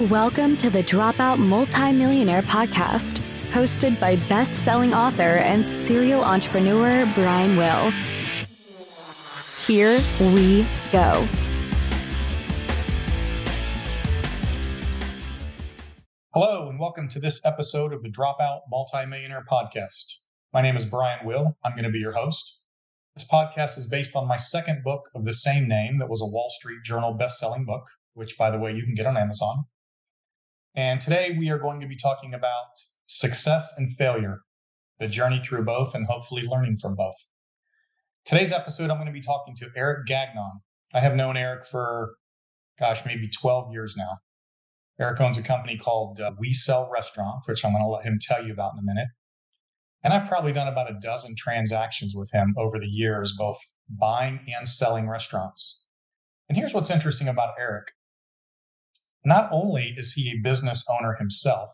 Welcome to the Dropout Multimillionaire Podcast, hosted by best-selling author and serial entrepreneur Brian Will. Here we go. Hello, and welcome to this episode of the Dropout Multimillionaire Podcast. My name is Brian Will. I'm going to be your host. This podcast is based on my second book of the same name that was a Wall Street Journal best-selling book, which, by the way, you can get on Amazon. And today we are going to be talking about success and failure, the journey through both, and hopefully learning from both. Today's episode, I'm going to be talking to Eric Gagnon. I have known Eric for, maybe 12 years now. Eric owns a company called We Sell Restaurants, which I'm going to let him tell you about in a minute. And I've probably done about a dozen transactions with him over the years, both buying and selling restaurants. And here's what's interesting about Eric. Not only is he a business owner himself,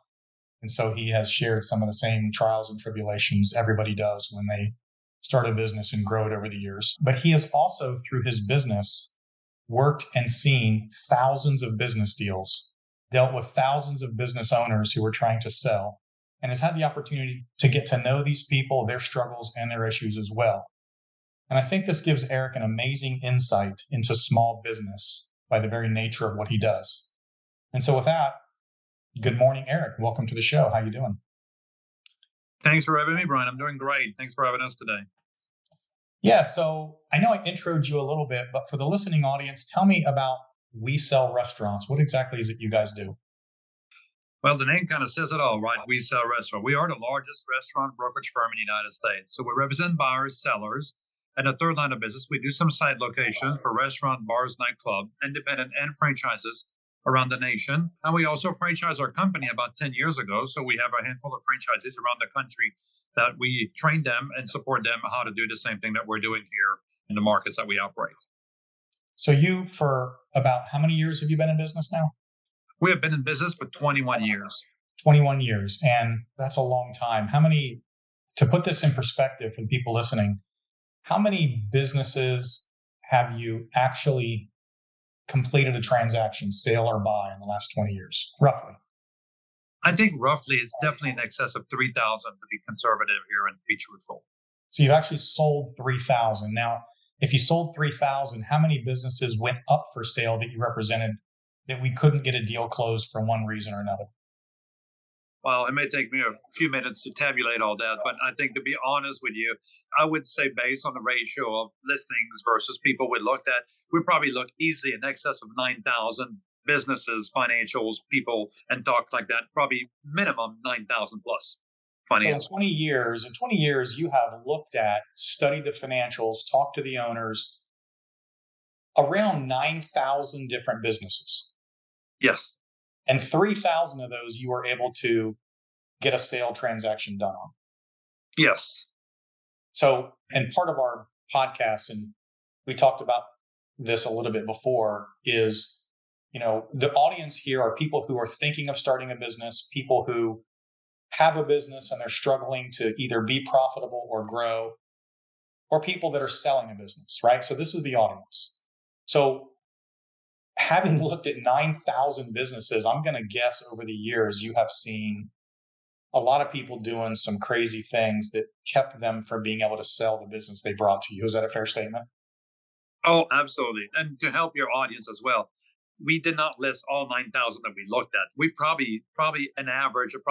and so he has shared some of the same trials and tribulations everybody does when they start a business and grow it over the years, but he has also, through his business, worked and seen thousands of business deals, dealt with thousands of business owners who were trying to sell, and has had the opportunity to get to know these people, their struggles, and their issues as well. And I think this gives Eric an amazing insight into small business by the very nature of what he does. And so with that, good morning, Eric. Welcome to the show. How you doing? Thanks for having me, Brian. I'm doing great. Thanks for having us today. Yeah, so I know I introed you a little bit, but for the listening audience, tell me about We Sell Restaurants. What exactly is it you guys do? Well, the name kind of says it all, right? We Sell Restaurants. We are the largest restaurant brokerage firm in the United States. So we represent buyers, sellers, and a third line of business. We do some site locations for restaurant, bars, nightclub, independent, and franchises around the nation. And we also franchised our company about 10 years ago. So we have a handful of franchises around the country that we train them and support them how to do the same thing that we're doing here in the markets that we operate. So you, for about how many years have you been in business now? We have been in business for 21 years. 21 years. And that's a long time. To put this in perspective for the people listening, how many businesses have you actually completed a transaction, sale or buy, in the last 20 years, roughly? I think roughly it's definitely in excess of 3,000 to be conservative here and be truthful. So you've actually sold 3,000. Now, if you sold 3,000, how many businesses went up for sale that you represented that we couldn't get a deal closed for one reason or another? Well, it may take me a few minutes to tabulate all that, but I think, to be honest with you, I would say based on the ratio of listings versus people we looked at, we probably looked easily in excess of 9,000 businesses, financials, people, and talks like that, probably minimum 9,000 plus financials. So in 20 years, you have looked at, studied the financials, talked to the owners, around 9,000 different businesses. Yes. And 3,000 of those you were able to get a sale transaction done on. Yes. So, and part of our podcast, and we talked about this a little bit before, is, the audience here are people who are thinking of starting a business, people who have a business and they're struggling to either be profitable or grow, or people that are selling a business, right? So this is the audience. So having looked at 9,000 businesses, I'm going to guess over the years you have seen a lot of people doing some crazy things that kept them from being able to sell the business they brought to you. Is that a fair statement? Oh, absolutely. And to help your audience as well, we did not list all 9,000 that we looked at. We probably an average of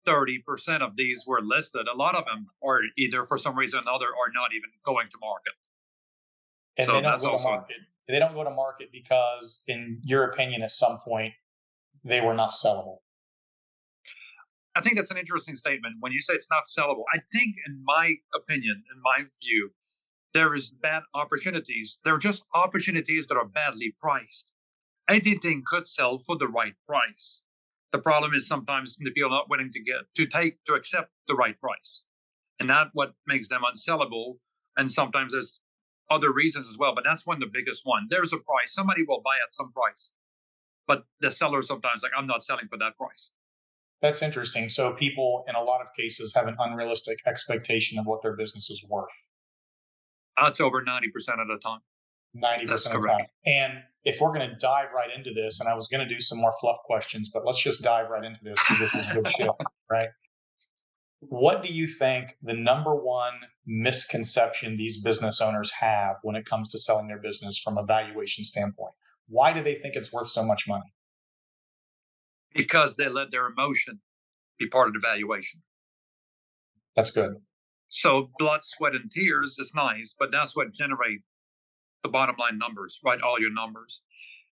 30% of these were listed. A lot of them are either for some reason or another are not even going to market. And so they don't go to market. They don't go to market because, in your opinion, at some point, they were not sellable. I think that's an interesting statement. When you say it's not sellable, I think, in my opinion, in my view, there is bad opportunities. There are just opportunities that are badly priced. Anything could sell for the right price. The problem is sometimes the people are not willing to accept the right price. And that's what makes them unsellable. And sometimes there's other reasons as well, but that's one of the biggest one. There's a price. Somebody will buy at some price, but the seller sometimes I'm not selling for that price. That's interesting. So people, in a lot of cases, have an unrealistic expectation of what their business is worth. That's over 90% of the time. That's 90% of the time. correct. And if we're going to dive right into this, and I was going to do some more fluff questions, but let's just dive right into this because this is good shit, right? What do you think the number one misconception these business owners have when it comes to selling their business from a valuation standpoint? Why do they think it's worth so much money? Because they let their emotion be part of the valuation. That's good. So blood, sweat, and tears is nice, but that's what generates the bottom line numbers, right? All your numbers.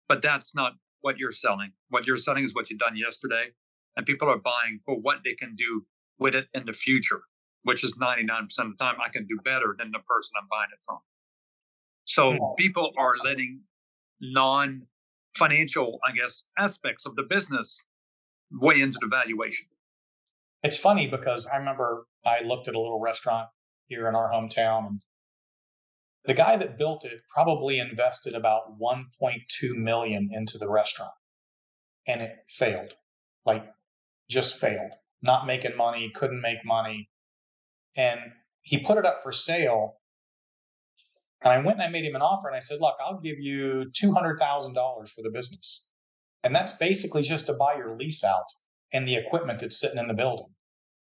But that's not what you're selling. What you're selling is what you've done yesterday. And people are buying for what they can do with it in the future, which is 99% of the time, I can do better than the person I'm buying it from. So people are letting non-financial, I guess, aspects of the business weigh into the valuation. It's funny because I remember I looked at a little restaurant here in our hometown, and the guy that built it probably invested about 1.2 million into the restaurant, and it failed. Like, just failed. Not making money, couldn't make money. And he put it up for sale. And I went and I made him an offer, and I said, look, I'll give you $200,000 for the business. And that's basically just to buy your lease out and the equipment that's sitting in the building.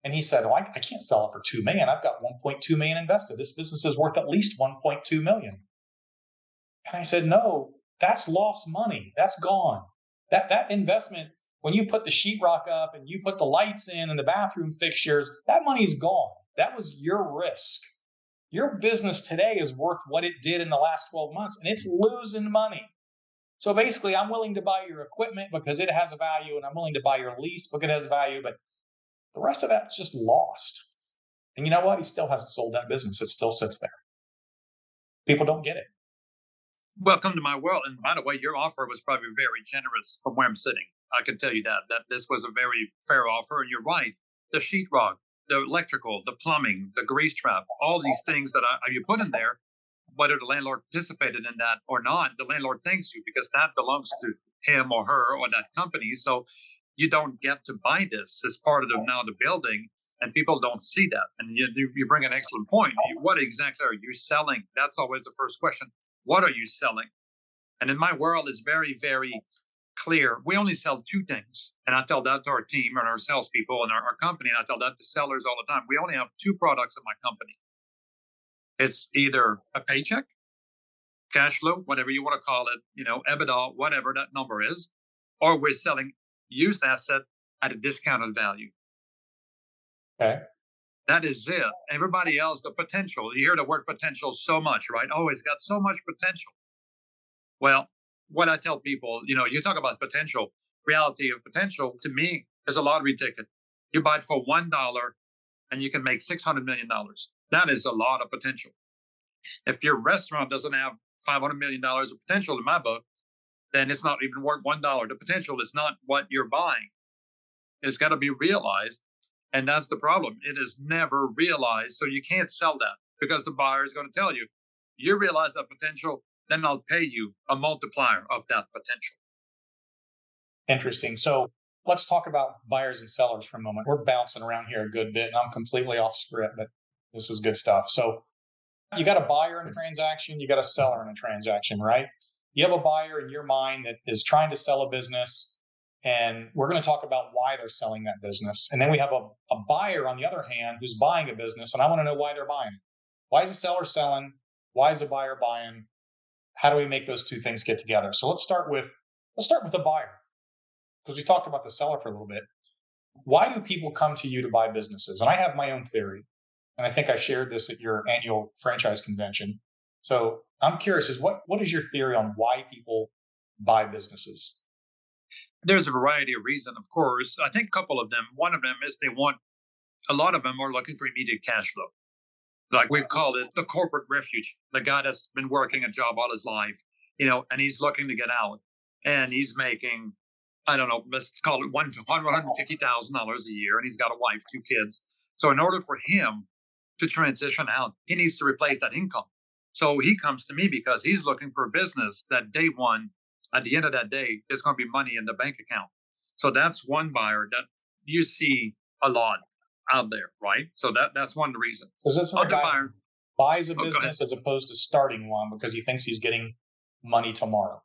And he said, well, I can't sell it for $2 million. I've got $1.2 million invested. This business is worth at least $1.2 million. And I said, no, that's lost money. That's gone. That investment, when you put the sheetrock up and you put the lights in and the bathroom fixtures, that money's gone. That was your risk. Your business today is worth what it did in the last 12 months, and it's losing money. So basically, I'm willing to buy your equipment because it has a value, and I'm willing to buy your lease because it has value, but the rest of that's just lost. And you know what? He still hasn't sold that business. It still sits there. People don't get it. Welcome to my world. And by the way, your offer was probably very generous from where I'm sitting. I can tell you that this was a very fair offer. And you're right. The sheetrock, the electrical, the plumbing, the grease trap, all these things that you put in there, whether the landlord participated in that or not, the landlord thanks you because that belongs to him or her or that company. So you don't get to buy this as part of the building, and people don't see that. And you bring an excellent point. What exactly are you selling? That's always the first question. What are you selling? And in my world, it's very, very clear. We only sell two things. And I tell that to our team and our salespeople and our company. And I tell that to sellers all the time. We only have two products in my company. It's either a paycheck, cash flow, whatever you want to call it, EBITDA, whatever that number is, or we're selling used asset at a discounted value. Okay. That is it. Everybody else, the potential. You hear the word potential so much, right? Oh, it's got so much potential. Well, what I tell people, you talk about potential. Reality of potential, to me, is a lottery ticket. You buy it for $1 and you can make $600 million. That is a lot of potential. If your restaurant doesn't have $500 million of potential in my book, then it's not even worth $1. The potential is not what you're buying. It's got to be realized. And that's the problem. It is never realized. So you can't sell that because the buyer is going to tell you, you realize that potential, then I'll pay you a multiplier of that potential. Interesting. So let's talk about buyers and sellers for a moment. We're bouncing around here a good bit, and I'm completely off script, but this is good stuff. So you got a buyer in a transaction, you got a seller in a transaction, right? You have a buyer in your mind that is trying to sell a business, and we're going to talk about why they're selling that business. And then we have a buyer, on the other hand, who's buying a business, and I want to know why they're buying it. Why is the seller selling? Why is the buyer buying? How do we make those two things get together? So let's start with the buyer, because we talked about the seller for a little bit. Why do people come to you to buy businesses? And I have my own theory, and I think I shared this at your annual franchise convention. So I'm curious, what is your theory on why people buy businesses? There's a variety of reasons, of course. I think a couple of them. One of them is a lot of them are looking for immediate cash flow. Like we've called it the corporate refuge. The guy that's been working a job all his life, and he's looking to get out. And he's making, I don't know, let's call it $150,000 a year. And he's got a wife, 2 kids. So in order for him to transition out, he needs to replace that income. So he comes to me because he's looking for a business that day one, at the end of that day, there's going to be money in the bank account. So that's one buyer that you see a lot out there, right? So that's one reason. So is this Other buyers, buys a Oh, go ahead. business as opposed to starting one because he thinks he's getting money tomorrow.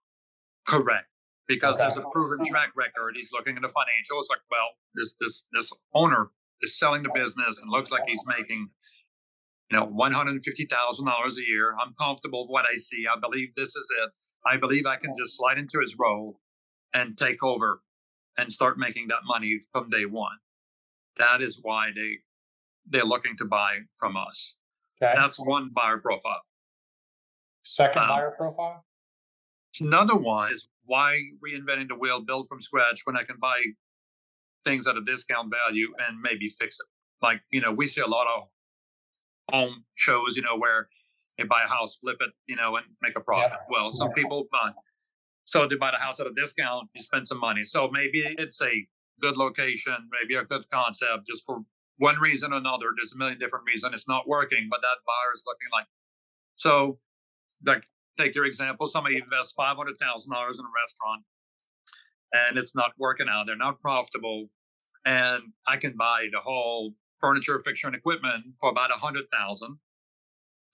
Correct. Because Okay. there's a proven track record. He's looking at the financials like, well, this owner is selling the business and looks like he's making, $150,000 a year. I'm comfortable with what I see. I believe this is it. I believe I can just slide into his role and take over and start making that money from day one. That is why they're looking to buy from us. Okay. That's one buyer profile. Second buyer profile? Another one is why reinventing the wheel, build from scratch when I can buy things at a discount value and maybe fix it. Like, we see a lot of home shows, where they buy a house, flip it, and make a profit. Yeah. Well, some people so they buy the house at a discount, you spend some money. So maybe it's a good location, maybe a good concept, just for one reason or another. There's a million different reasons it's not working, but that buyer is looking like. So, like, take your example, somebody invests $500,000 in a restaurant and it's not working out. They're not profitable. And I can buy the whole furniture, fixture, and equipment for about $100,000.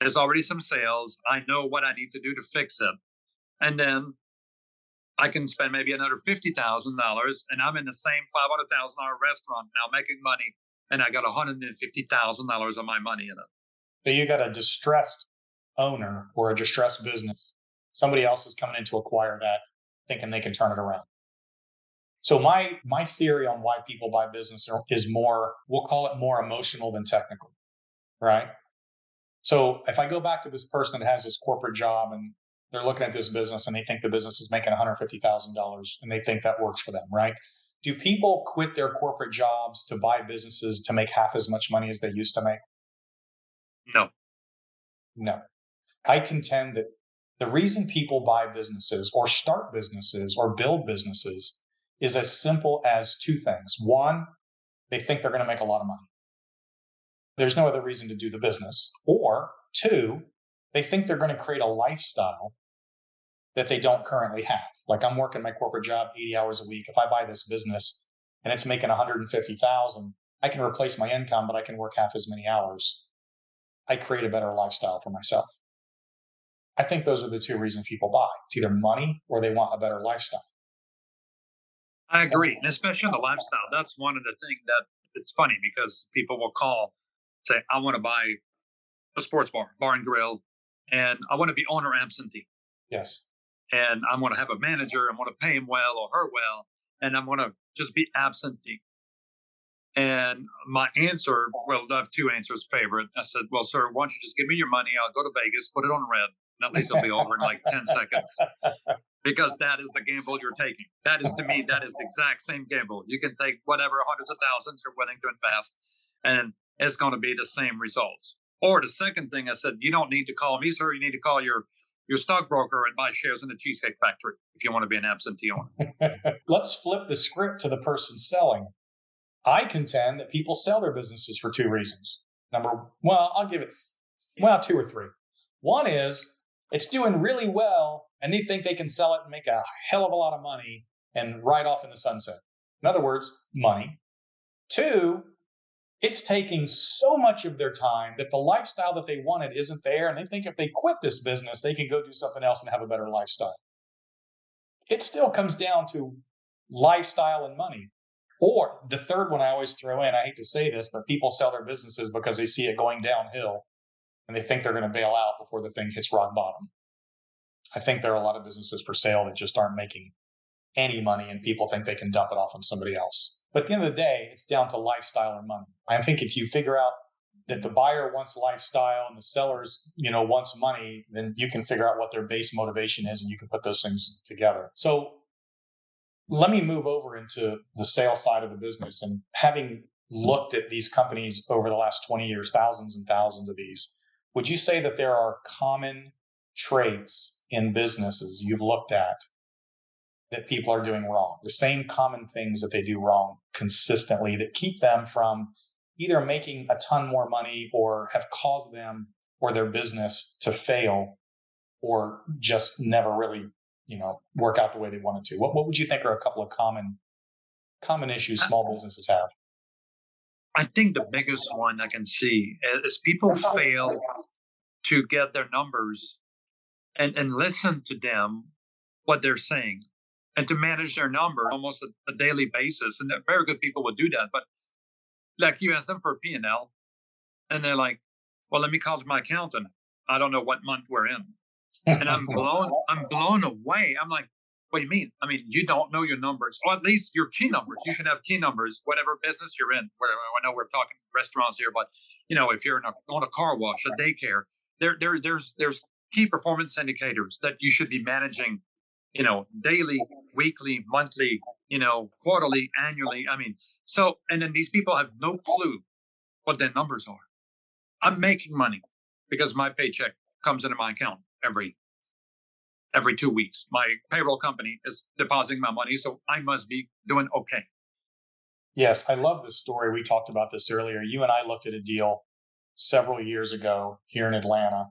There's already some sales. I know what I need to do to fix it. And then I can spend maybe another $50,000 and I'm in the same $500,000 restaurant now making money. And I got $150,000 of my money in it. So you got a distressed owner or a distressed business. Somebody else is coming in to acquire that, thinking they can turn it around. So my theory on why people buy business is more, we'll call it more emotional than technical, right? So if I go back to this person that has this corporate job and they're looking at this business and they think the business is making $150,000 and they think that works for them, right? Do people quit their corporate jobs to buy businesses to make half as much money as they used to make? No. I contend that the reason people buy businesses or start businesses or build businesses is as simple as two things. One, they think they're going to make a lot of money. There's no other reason to do the business. Or two, they think they're going to create a lifestyle that they don't currently have. Like, I'm working my corporate job 80 hours a week. If I buy this business and it's making $150,000, I can replace my income, but I can work half as many hours. I create a better lifestyle for myself. I think those are the two reasons people buy. It's either money or they want a better lifestyle. I agree. And especially the lifestyle. That's one of the things that it's funny because people will say, I want to buy a sports bar and grill, and I want to be owner absentee. Yes. And I want to have a manager. I want to pay him well or her well, and I want to just be absentee. And my answer, well, I have two answers favorite. I said, well, sir, why don't you just give me your money? I'll go to Vegas, put it on red, and at least it'll be over in like 10 seconds. Because that is the gamble you're taking. That is, to me, that is the exact same gamble. You can take whatever hundreds of thousands you're willing to invest, and it's going to be the same results. Or the second thing I said, you don't need to call me, sir. You need to call your stockbroker and buy shares in the Cheesecake Factory if you want to be an absentee owner. Let's flip the script to the person selling. I contend that people sell their businesses for two reasons. I'll give it, two or three. One is it's doing really well and they think they can sell it and make a hell of a lot of money and ride off in the sunset. In other words, money. Two, it's taking so much of their time that the lifestyle that they wanted isn't there. And they think if they quit this business, they can go do something else and have a better lifestyle. It still comes down to lifestyle and money. Or the third one I always throw in, I hate to say this, but people sell their businesses because they see it going downhill and they think they're going to bail out before the thing hits rock bottom. I think there are a lot of businesses for sale that just aren't making any money and people think they can dump it off on somebody else. But at the end of the day, it's down to lifestyle or money. I think if you figure out that the buyer wants lifestyle and the sellers, wants money, then you can figure out what their base motivation is and you can put those things together. So let me move over into the sales side of the business. And having looked at these companies over the last 20 years, thousands and thousands of these, would you say that there are common traits in businesses you've looked at that people are doing wrong? The same common things that they do wrong consistently that keep them from either making a ton more money or have caused them or their business to fail or just never really work out the way they wanted to. What would you think are a couple of common issues small businesses have? I think the biggest one I can see is people fail to get their numbers and listen to them, what they're saying, and to manage their number almost a daily basis. And very good people would do that. But like you ask them for a P&L, and they're like, well, let me call my accountant. I don't know what month we're in. And I'm blown away. I'm like, what do you mean? I mean, you don't know your numbers, or at least your key numbers. You should have key numbers, whatever business you're in. I know we're talking restaurants here, but if you're on a car wash, a daycare, there's key performance indicators that you should be managing, daily, weekly, monthly, quarterly, annually. I mean, and then these people have no clue what their numbers are. I'm making money because my paycheck comes into my account every 2 weeks. My payroll company is depositing my money, so I must be doing okay. Yes, I love this story. We talked about this earlier. You and I looked at a deal several years ago here in Atlanta,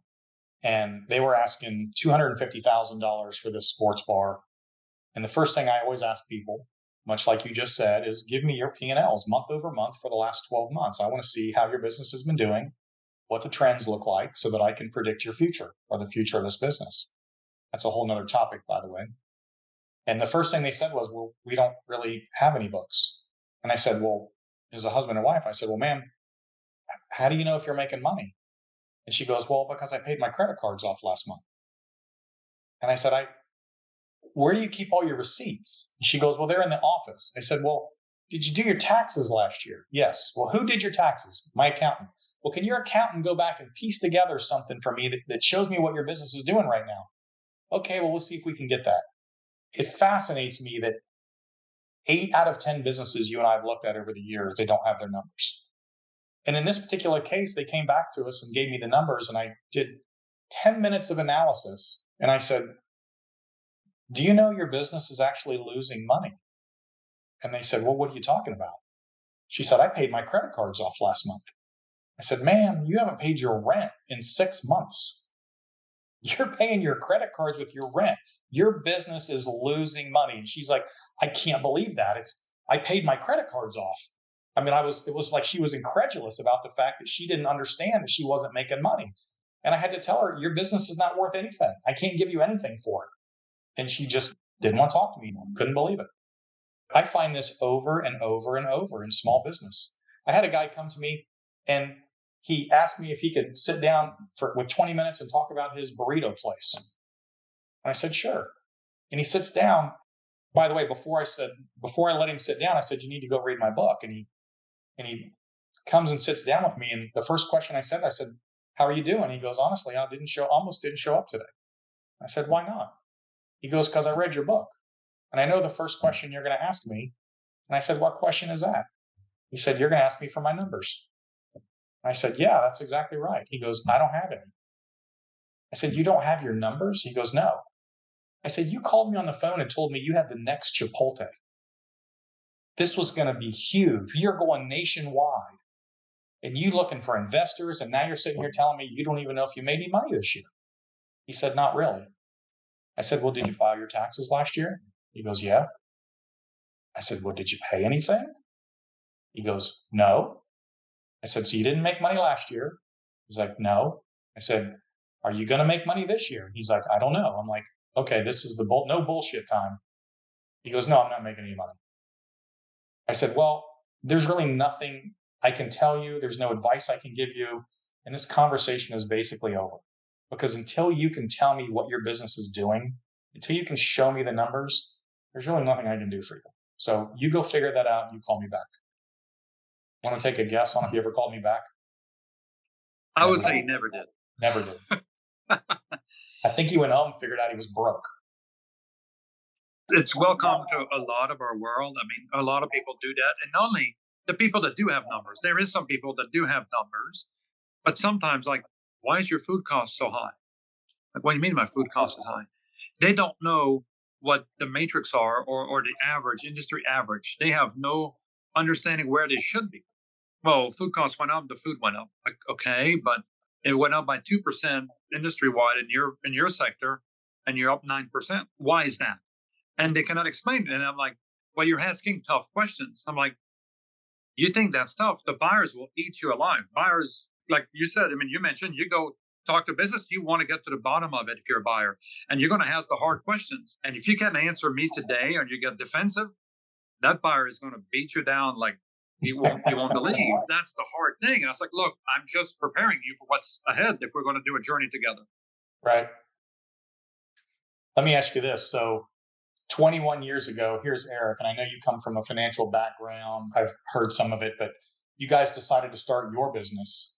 and they were asking $250,000 for this sports bar. And the first thing I always ask people, much like you just said, is give me your P&Ls month over month for the last 12 months. I want to see how your business has been doing, what the trends look like, so that I can predict your future or the future of this business. That's a whole nother topic, by the way. And the first thing they said was, well, we don't really have any books. And I said, well, as a husband and wife, I said, well, ma'am, how do you know if you're making money? And she goes, well, because I paid my credit cards off last month. And I said, where do you keep all your receipts? And she goes, well, they're in the office. I said, well, did you do your taxes last year? Yes. Well, who did your taxes? My accountant. Well, can your accountant go back and piece together something for me that shows me what your business is doing right now? Okay, well, we'll see if we can get that. It fascinates me that 8 out of 10 businesses you and I have looked at over the years, they don't have their numbers. And in this particular case, they came back to us and gave me the numbers, and I did 10 minutes of analysis. And I said, do you know your business is actually losing money? And they said, well, what are you talking about? She said, I paid my credit cards off last month. I said, ma'am, you haven't paid your rent in 6 months. You're paying your credit cards with your rent. Your business is losing money. And she's like, I can't believe that. I paid my credit cards off. I mean, it was like she was incredulous about the fact that she didn't understand that she wasn't making money. And I had to tell her, your business is not worth anything. I can't give you anything for it. And she just didn't want to talk to me. Couldn't believe it. I find this over and over and over in small business. I had a guy come to me and he asked me if he could sit down with 20 minutes and talk about his burrito place. And I said, sure. And he sits down. By the way, before I let him sit down, I said, you need to go read my book. And he comes and sits down with me. And the first question I said, how are you doing? He goes, honestly, I almost didn't show up today. I said, why not? He goes, because I read your book. And I know the first question you're going to ask me. And I said, what question is that? He said, you're going to ask me for my numbers. I said, yeah, that's exactly right. He goes, I don't have any. I said, you don't have your numbers? He goes, no. I said, you called me on the phone and told me you had the next Chipotle. This was going to be huge. You're going nationwide. And you looking for investors, and now you're sitting here telling me you don't even know if you made any money this year. He said, not really. I said, well, did you file your taxes last year? He goes, yeah. I said, well, did you pay anything? He goes, no. I said, so you didn't make money last year? He's like, no. I said, are you going to make money this year? He's like, I don't know. I'm like, okay, this is the no bullshit time. He goes, no, I'm not making any money. I said, well, there's really nothing I can tell you. There's no advice I can give you. And this conversation is basically over. Because until you can tell me what your business is doing, until you can show me the numbers, there's really nothing I can do for you. So you go figure that out and you call me back. Want to take a guess on if you ever called me back? I would say he never did. Never did. I think he went home and figured out he was broke. It's welcome to a lot of our world. I mean, a lot of people do that. And not only the people that do have numbers, there is some people that do have numbers, but sometimes like, why is your food cost so high? Like, what do you mean my food cost is high? They don't know what the matrix are or the average, industry average. They have no understanding where they should be. Well, food costs went up, the food went up. Like, okay, but it went up by 2% industry-wide in your sector, and you're up 9%. Why is that? And they cannot explain it. And I'm like, well, you're asking tough questions. I'm like, you think that's tough? The buyers will eat you alive. Buyers, like you said, I mean, you mentioned you go talk to business, you want to get to the bottom of it if you're a buyer. And you're going to ask the hard questions. And if you can't answer me today or you get defensive, that buyer is going to beat you down like you won't believe. That's the hard thing. And I was like, look, I'm just preparing you for what's ahead if we're going to do a journey together. Right. Let me ask you this. So 21 years ago, here's Eric, and I know you come from a financial background. I've heard some of it, but you guys decided to start your business.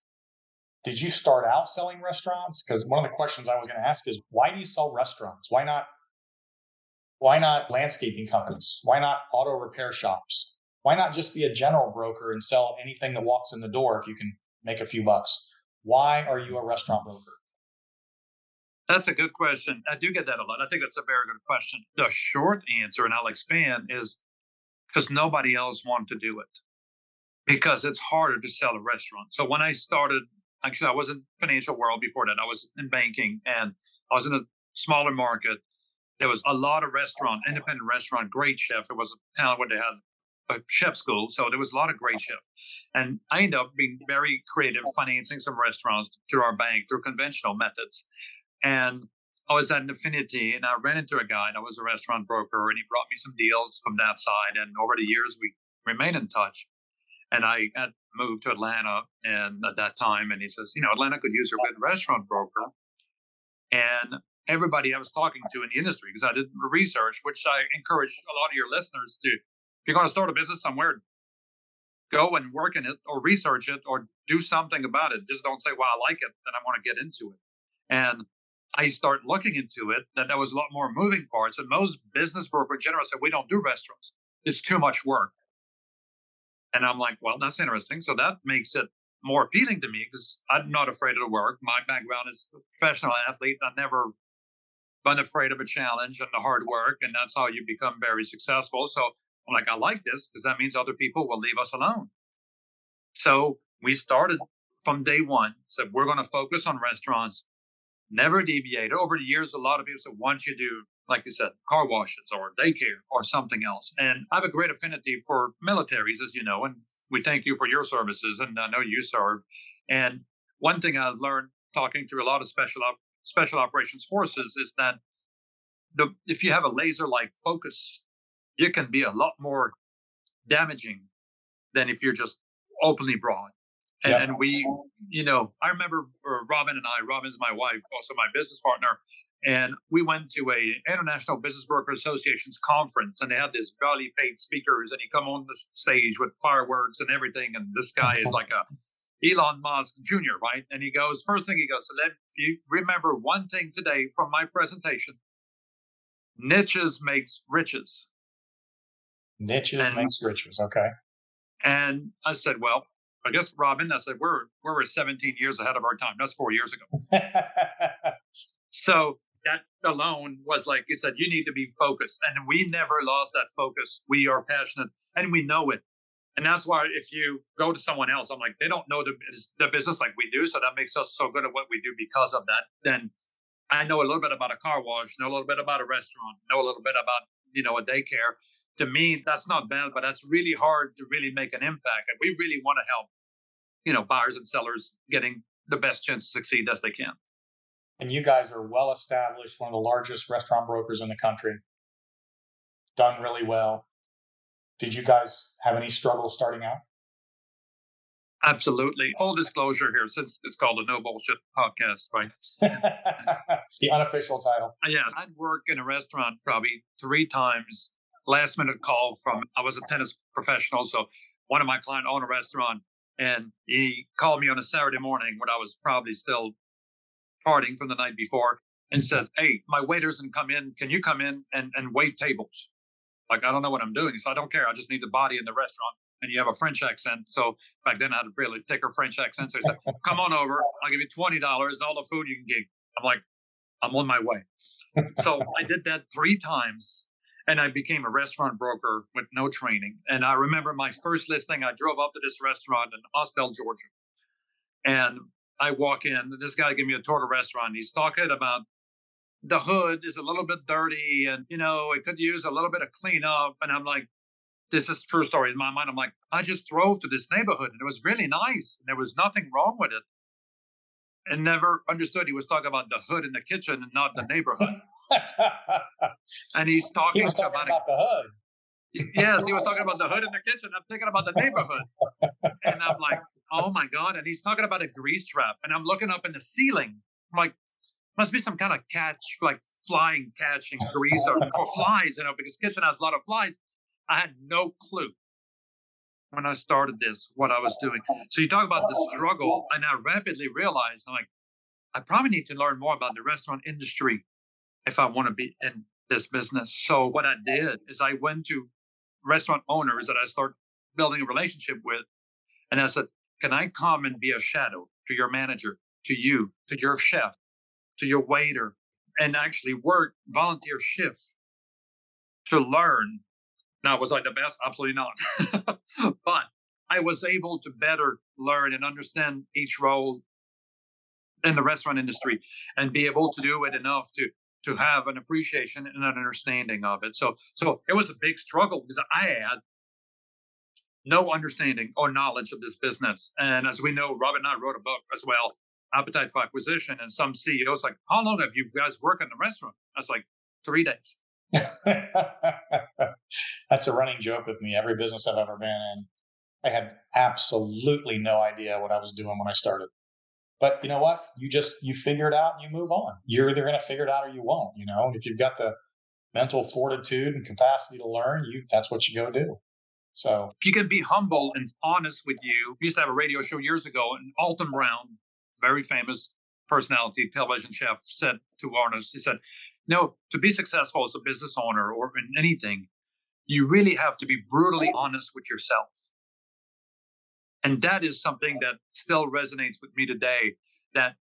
Did you start out selling restaurants? Because one of the questions I was going to ask is, why do you sell restaurants? Why not landscaping companies? Why not auto repair shops? Why not just be a general broker and sell anything that walks in the door if you can make a few bucks? Why are you a restaurant broker? That's a good question. I do get that a lot. I think that's a very good question. The short answer, and I'll expand, is because nobody else wanted to do it. Because it's harder to sell a restaurant. So when I started, actually, I was in the financial world before that. I was in banking, and I was in a smaller market. There was a lot of independent restaurant, great chef. It was a town where they had a chef school. So there was a lot of great chefs. And I ended up being very creative, financing some restaurants through our bank, through conventional methods. And I was at an affinity, and I ran into a guy that was a restaurant broker, and he brought me some deals from that side. And over the years, we remained in touch. And I had moved to Atlanta and at that time, and he says, Atlanta could use a good restaurant broker. And everybody I was talking to in the industry, because I did research, which I encourage a lot of your listeners to, if you're going to start a business somewhere, go and work in it or research it or do something about it. Just don't say, well, I like it and I want to get into it. And I start looking into it, that there was a lot more moving parts. And most business brokers in general said, we don't do restaurants. It's too much work. And I'm like, well, that's interesting. So that makes it more appealing to me because I'm not afraid of the work. My background is a professional athlete. I've never been afraid of a challenge and the hard work. And that's how you become very successful. So I'm like, I like this because that means other people will leave us alone. So we started from day one. Said, we're going to focus on restaurants, never deviate. Over the years, a lot of people said, once you do, like you said, car washes or daycare or something else. And I have a great affinity for militaries, as you know, and we thank you for your services. And I know you serve. And one thing I've learned talking to a lot of special operations forces is that if you have a laser-like focus, you can be a lot more damaging than if you're just openly broad. And we, I remember Robin and Robin's my wife, also my business partner, and we went to a International Business Broker Association's conference, and they had this barely paid speakers, and he come on the stage with fireworks and everything, and this guy is like a Elon Musk Jr., right? And he goes, first thing he goes, so if you remember one thing today from my presentation, niches makes riches. Niches makes riches, okay. And I said, well, I guess, Robin, I said, we're 17 years ahead of our time. That's 4 years ago. So that alone was like you said, you need to be focused. And we never lost that focus. We are passionate and we know it. And that's why if you go to someone else, I'm like, they don't know the business like we do. So that makes us so good at what we do because of that. Then I know a little bit about a car wash, know a little bit about a restaurant, know a little bit about, a daycare. To me, that's not bad, but that's really hard to really make an impact. And we really want to help, buyers and sellers getting the best chance to succeed as they can. And you guys are well established, one of the largest restaurant brokers in the country, done really well. Did you guys have any struggles starting out? Absolutely. Full disclosure here, since it's called a No Bullshit podcast, right? The unofficial title. Yeah, I'd work in a restaurant probably 3 times. Last minute call I was a tennis professional, so one of my clients owned a restaurant, and he called me on a Saturday morning when I was probably still partying from the night before and says, hey, my waiters didn't come in. Can you come in and wait tables? Like, I don't know what I'm doing. So I don't care. I just need the body in the restaurant. And you have a French accent. So back then I had a really thicker French accent. So he said, come on over. I'll give you $20 and all the food you can get. I'm like, I'm on my way. So I did that 3 times. And I became a restaurant broker with no training. And I remember my first listing, I drove up to this restaurant in Austell, Georgia. And I walk in, this guy gave me a tour of the restaurant. He's talking about the hood is a little bit dirty and, it could use a little bit of cleanup. And I'm like, this is a true story in my mind. I'm like, I just drove to this neighborhood and it was really nice. And there was nothing wrong with it. and never understood he was talking about the hood in the kitchen and not the neighborhood. And he's He talking was talking about about the hood. yes, he was talking about the hood in the kitchen. I'm thinking about the neighborhood. And I'm like, oh my God. And he's talking about a grease trap. And I'm looking up in the ceiling. I'm like, must be some kind of catch, like flying catching grease or for flies, because kitchen has a lot of flies. I had no clue when I started this, what I was doing. So you talk about the struggle, and I rapidly realized, I'm like, I probably need to learn more about the restaurant industry if I want to be in this business. So what I did is I went to restaurant owners that I started building a relationship with, and I said, can I come and be a shadow to your manager, to you, to your chef, to your waiter, and actually work volunteer shift to learn? Now, was I the best? Absolutely not. But I was able to better learn and understand each role in the restaurant industry and be able to do it enough to have an appreciation and an understanding of it. So it was a big struggle because I had no understanding or knowledge of this business. And as we know, Rob and I wrote a book as well, Appetite for Acquisition. And some CEOs like, how long have you guys worked in the restaurant? I was like, 3 days. That's a running joke with me. Every business I've ever been in, I had absolutely no idea what I was doing when I started. But you know what? You figure it out and you move on. You're either going to figure it out or you won't, if you've got the mental fortitude and capacity to learn, that's what you go do. So if you can be humble and honest with you. We used to have a radio show years ago, and Alton Brown, very famous personality, television chef, said to Arnold, he said, no, to be successful as a business owner or in anything, you really have to be brutally honest with yourself. And that is something that still resonates with me today, that,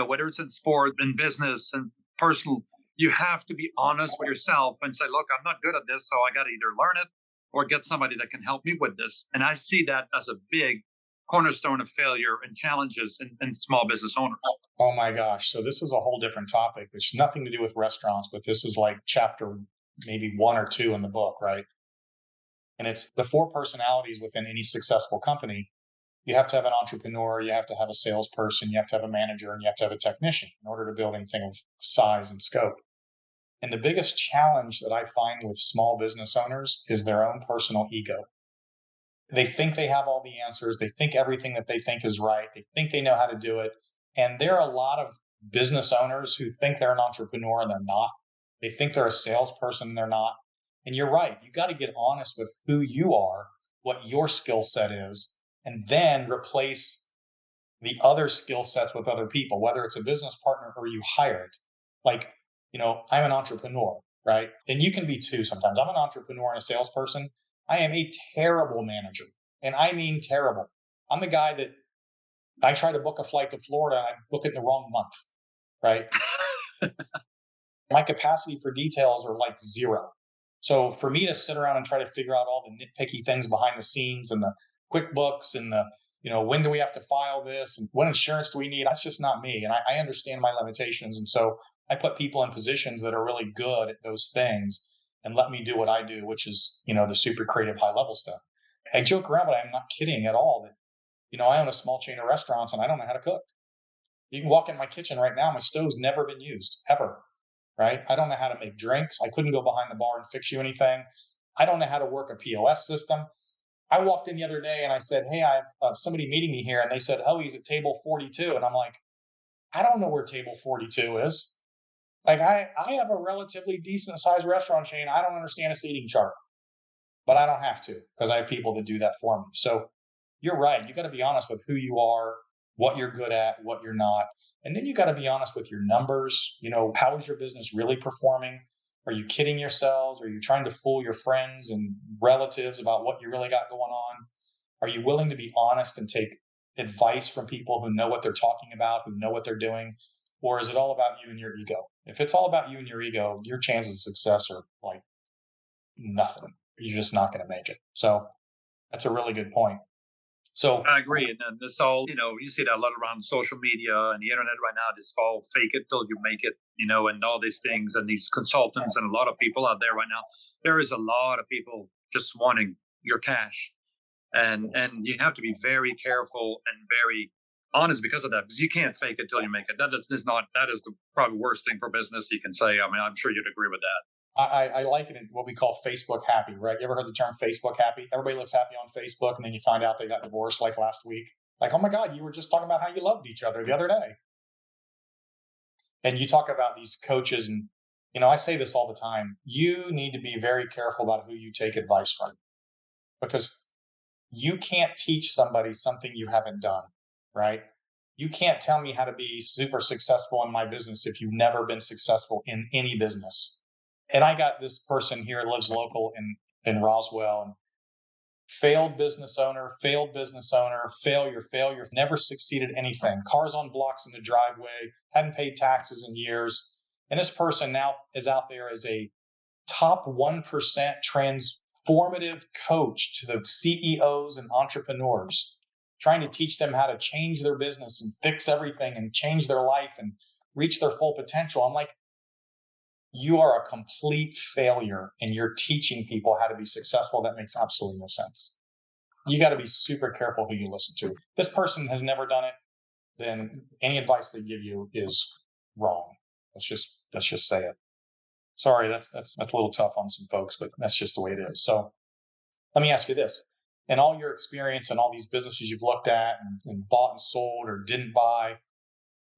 whether it's in sport and business and personal, you have to be honest with yourself and say, look, I'm not good at this, so I got to either learn it or get somebody that can help me with this. And I see that as a big cornerstone of failure and challenges in small business owners. Oh my gosh. So this is a whole different topic. It's nothing to do with restaurants, but this is like chapter maybe 1 or 2 in the book, right? And it's the 4 personalities within any successful company. You have to have an entrepreneur, you have to have a salesperson, you have to have a manager, and you have to have a technician in order to build anything of size and scope. And the biggest challenge that I find with small business owners is their own personal ego. They think they have all the answers. They think everything that they think is right. They think they know how to do it. And there are a lot of business owners who think they're an entrepreneur and they're not. They think they're a salesperson and they're not. And you're right. You got to get honest with who you are, what your skill set is, and then replace the other skill sets with other people, whether it's a business partner or you hire it. Like, I'm an entrepreneur, right? And you can be too sometimes. I'm an entrepreneur and a salesperson. I am a terrible manager. And I mean terrible. I'm the guy that I try to book a flight to Florida and I book it in the wrong month, right? My capacity for details are like 0. So for me to sit around and try to figure out all the nitpicky things behind the scenes and the QuickBooks and the, when do we have to file this and what insurance do we need? That's just not me. And I understand my limitations. And so I put people in positions that are really good at those things and let me do what I do, which is, the super creative high level stuff. I joke around, but I'm not kidding at all that, I own a small chain of restaurants and I don't know how to cook. You can walk in my kitchen right now. My stove's never been used ever, right? I don't know how to make drinks. I couldn't go behind the bar and fix you anything. I don't know how to work a POS system. I walked in the other day and I said, hey, I have somebody meeting me here. And they said, oh, he's at table 42. And I'm like, I don't know where table 42 is. Like I have a relatively decent sized restaurant chain. I don't understand a seating chart, but I don't have to because I have people that do that for me. So you're right. You got to be honest with who you are, what you're good at, what you're not. And then you got to be honest with your numbers. How is your business really performing? Are you kidding yourselves? Are you trying to fool your friends and relatives about what you really got going on? Are you willing to be honest and take advice from people who know what they're talking about, who know what they're doing? Or is it all about you and your ego? If it's all about you and your ego, your chances of success are like nothing. You're just not going to make it. So that's a really good point. So I agree. And then this all, you see that a lot around social media and the internet right now, this all fake it till you make it, and all these things and these consultants and a lot of people out there right now. There is a lot of people just wanting your cash. And you have to be very careful and very honest because of that, because you can't fake it till you make it. That is the probably worst thing for business you can say. I mean, I'm sure you'd agree with that. I liken it what we call Facebook happy, right? You ever heard the term Facebook happy? Everybody looks happy on Facebook, and then you find out they got divorced like last week. Like, oh my God, you were just talking about how you loved each other the other day. And you talk about these coaches, and I say this all the time. You need to be very careful about who you take advice from, because you can't teach somebody something you haven't done, right? You can't tell me how to be super successful in my business if you've never been successful in any business. And I got this person here, lives local in Roswell, and failed business owner, failure, never succeeded anything. Cars on blocks in the driveway, hadn't paid taxes in years. And this person now is out there as a top 1% transformative coach to the CEOs and entrepreneurs, trying to teach them how to change their business and fix everything and change their life and reach their full potential. I'm like, you are a complete failure and you're teaching people how to be successful. That makes absolutely no sense. You got to be super careful who you listen to. This person has never done it, then any advice they give you is wrong. Let's just say it. Sorry, that's a little tough on some folks, but that's just the way it is. So let me ask you this. In all your experience and all these businesses you've looked at and bought and sold or didn't buy,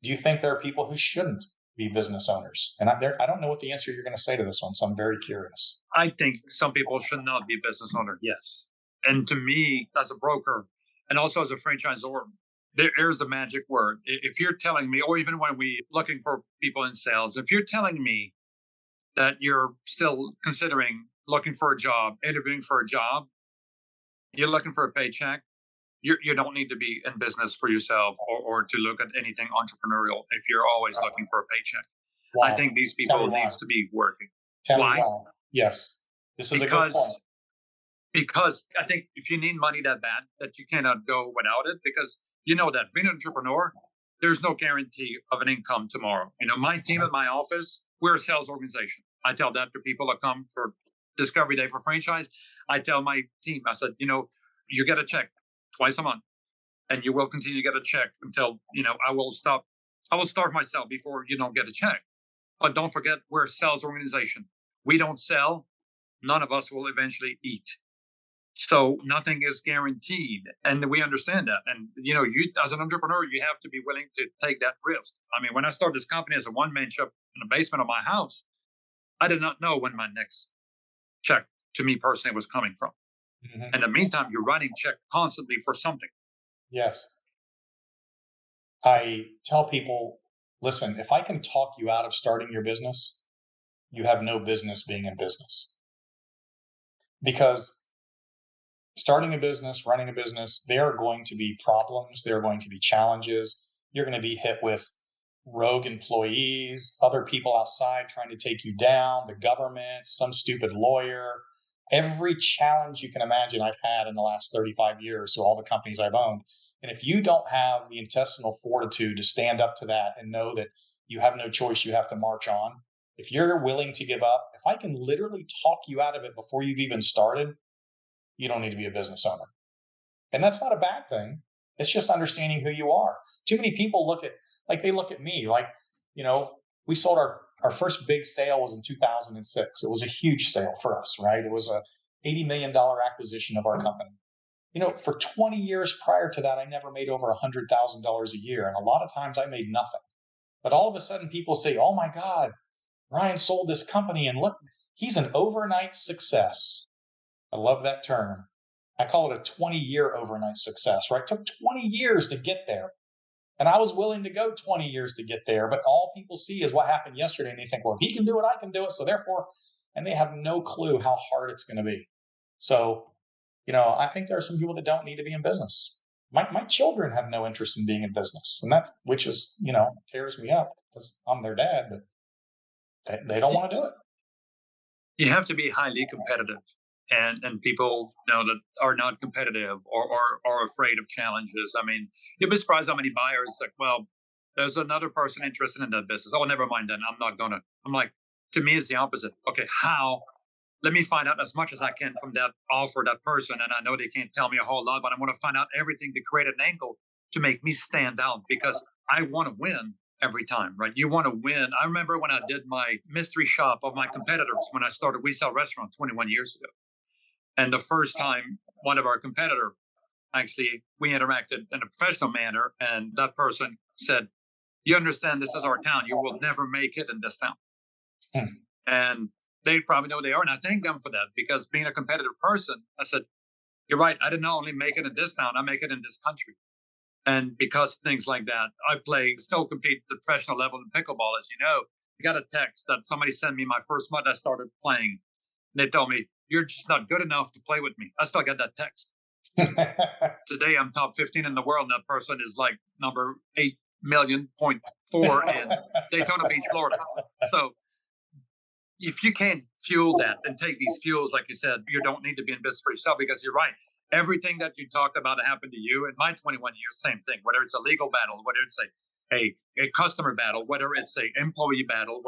do you think there are people who shouldn't be business owners? And I don't know what the answer you're going to say to this one, so I'm very curious. I think some people should not be business owners, yes. And to me, as a broker and also as a franchisor, there's a magic word. If you're telling me, or even when we're looking for people in sales, if you're telling me that you're still considering looking for a job, interviewing for a job, you're looking for a paycheck, you don't need to be in business for yourself or to look at anything entrepreneurial if you're always looking for a paycheck. Wow. I think these people needs to be working. Why? Yes. This is a good point. Because I think if you need money that bad, that you cannot go without it, because you know that being an entrepreneur, there's no guarantee of an income tomorrow. My team at my office, we're a sales organization. I tell that to people that come for Discovery Day for franchise. I tell my team, I said, you get a check twice a month, and you will continue to get a check until, I will starve myself before you don't get a check. But don't forget, we're a sales organization. We don't sell. None of us will eventually eat. So nothing is guaranteed. And we understand that. And, you as an entrepreneur, you have to be willing to take that risk. I mean, when I started this company as a one-man shop in the basement of my house, I did not know when my next check to me personally was coming from. Mm-hmm. In the meantime, you're writing check constantly for something. Yes. I tell people, listen, if I can talk you out of starting your business, you have no business being in business. Because starting a business, running a business, there are going to be problems. There are going to be challenges. You're going to be hit with rogue employees, other people outside trying to take you down, the government, some stupid lawyer. Every challenge you can imagine I've had in the last 35 years through all the companies I've owned. And if you don't have the intestinal fortitude to stand up to that and know that you have no choice, you have to march on. If you're willing to give up, if I can literally talk you out of it before you've even started, you don't need to be a business owner. And that's not a bad thing. It's just understanding who you are. Too many people look at me like, we sold our first big sale was in 2006. It was a huge sale for us, right? It was a $80 million acquisition of our company. For 20 years prior to that, I never made over $100,000 a year. And a lot of times I made nothing. But all of a sudden people say, oh my God, Ryan sold this company and look, he's an overnight success. I love that term. I call it a 20-year overnight success, right? It took 20 years to get there. And I was willing to go 20 years to get there. But all people see is what happened yesterday. And they think, well, if he can do it, I can do it. So therefore, and they have no clue how hard it's going to be. So, I think there are some people that don't need to be in business. My children have no interest in being in business. And which is, tears me up because I'm their dad, but they don't want to do it. You have to be highly competitive. And people that are not competitive or are afraid of challenges. I mean, you'll be surprised how many buyers like, well, there's another person interested in that business. Oh, never mind then. I'm not going to. I'm like, to me, it's the opposite. Okay, how? Let me find out as much as I can from that offer, that person. And I know they can't tell me a whole lot, but I want to find out everything to create an angle to make me stand out because I want to win every time, right? You want to win. I remember when I did my mystery shop of my competitors when I started We Sell Restaurant 21 years ago. And the first time one of our competitor, actually, we interacted in a professional manner, and that person said, "You understand this is our town. You will never make it in this town." Hmm. And they probably know they are. And I thank them for that because being a competitive person, I said, "You're right. I didn't only make it in this town, I make it in this country." And because things like that, still compete at the professional level in pickleball, as you know. I got a text that somebody sent me my first month I started playing. And they told me, "You're just not good enough to play with me." I still got that text. Today, I'm top 15 in the world, and that person is like number 8,000,000.4 in Daytona Beach, Florida. So if you can't fuel that and take these fuels, like you said, you don't need to be in business for yourself because you're right. Everything that you talked about that happened to you in my 21 years, same thing, whether it's a legal battle, whether it's a customer battle, whether it's a employee battle,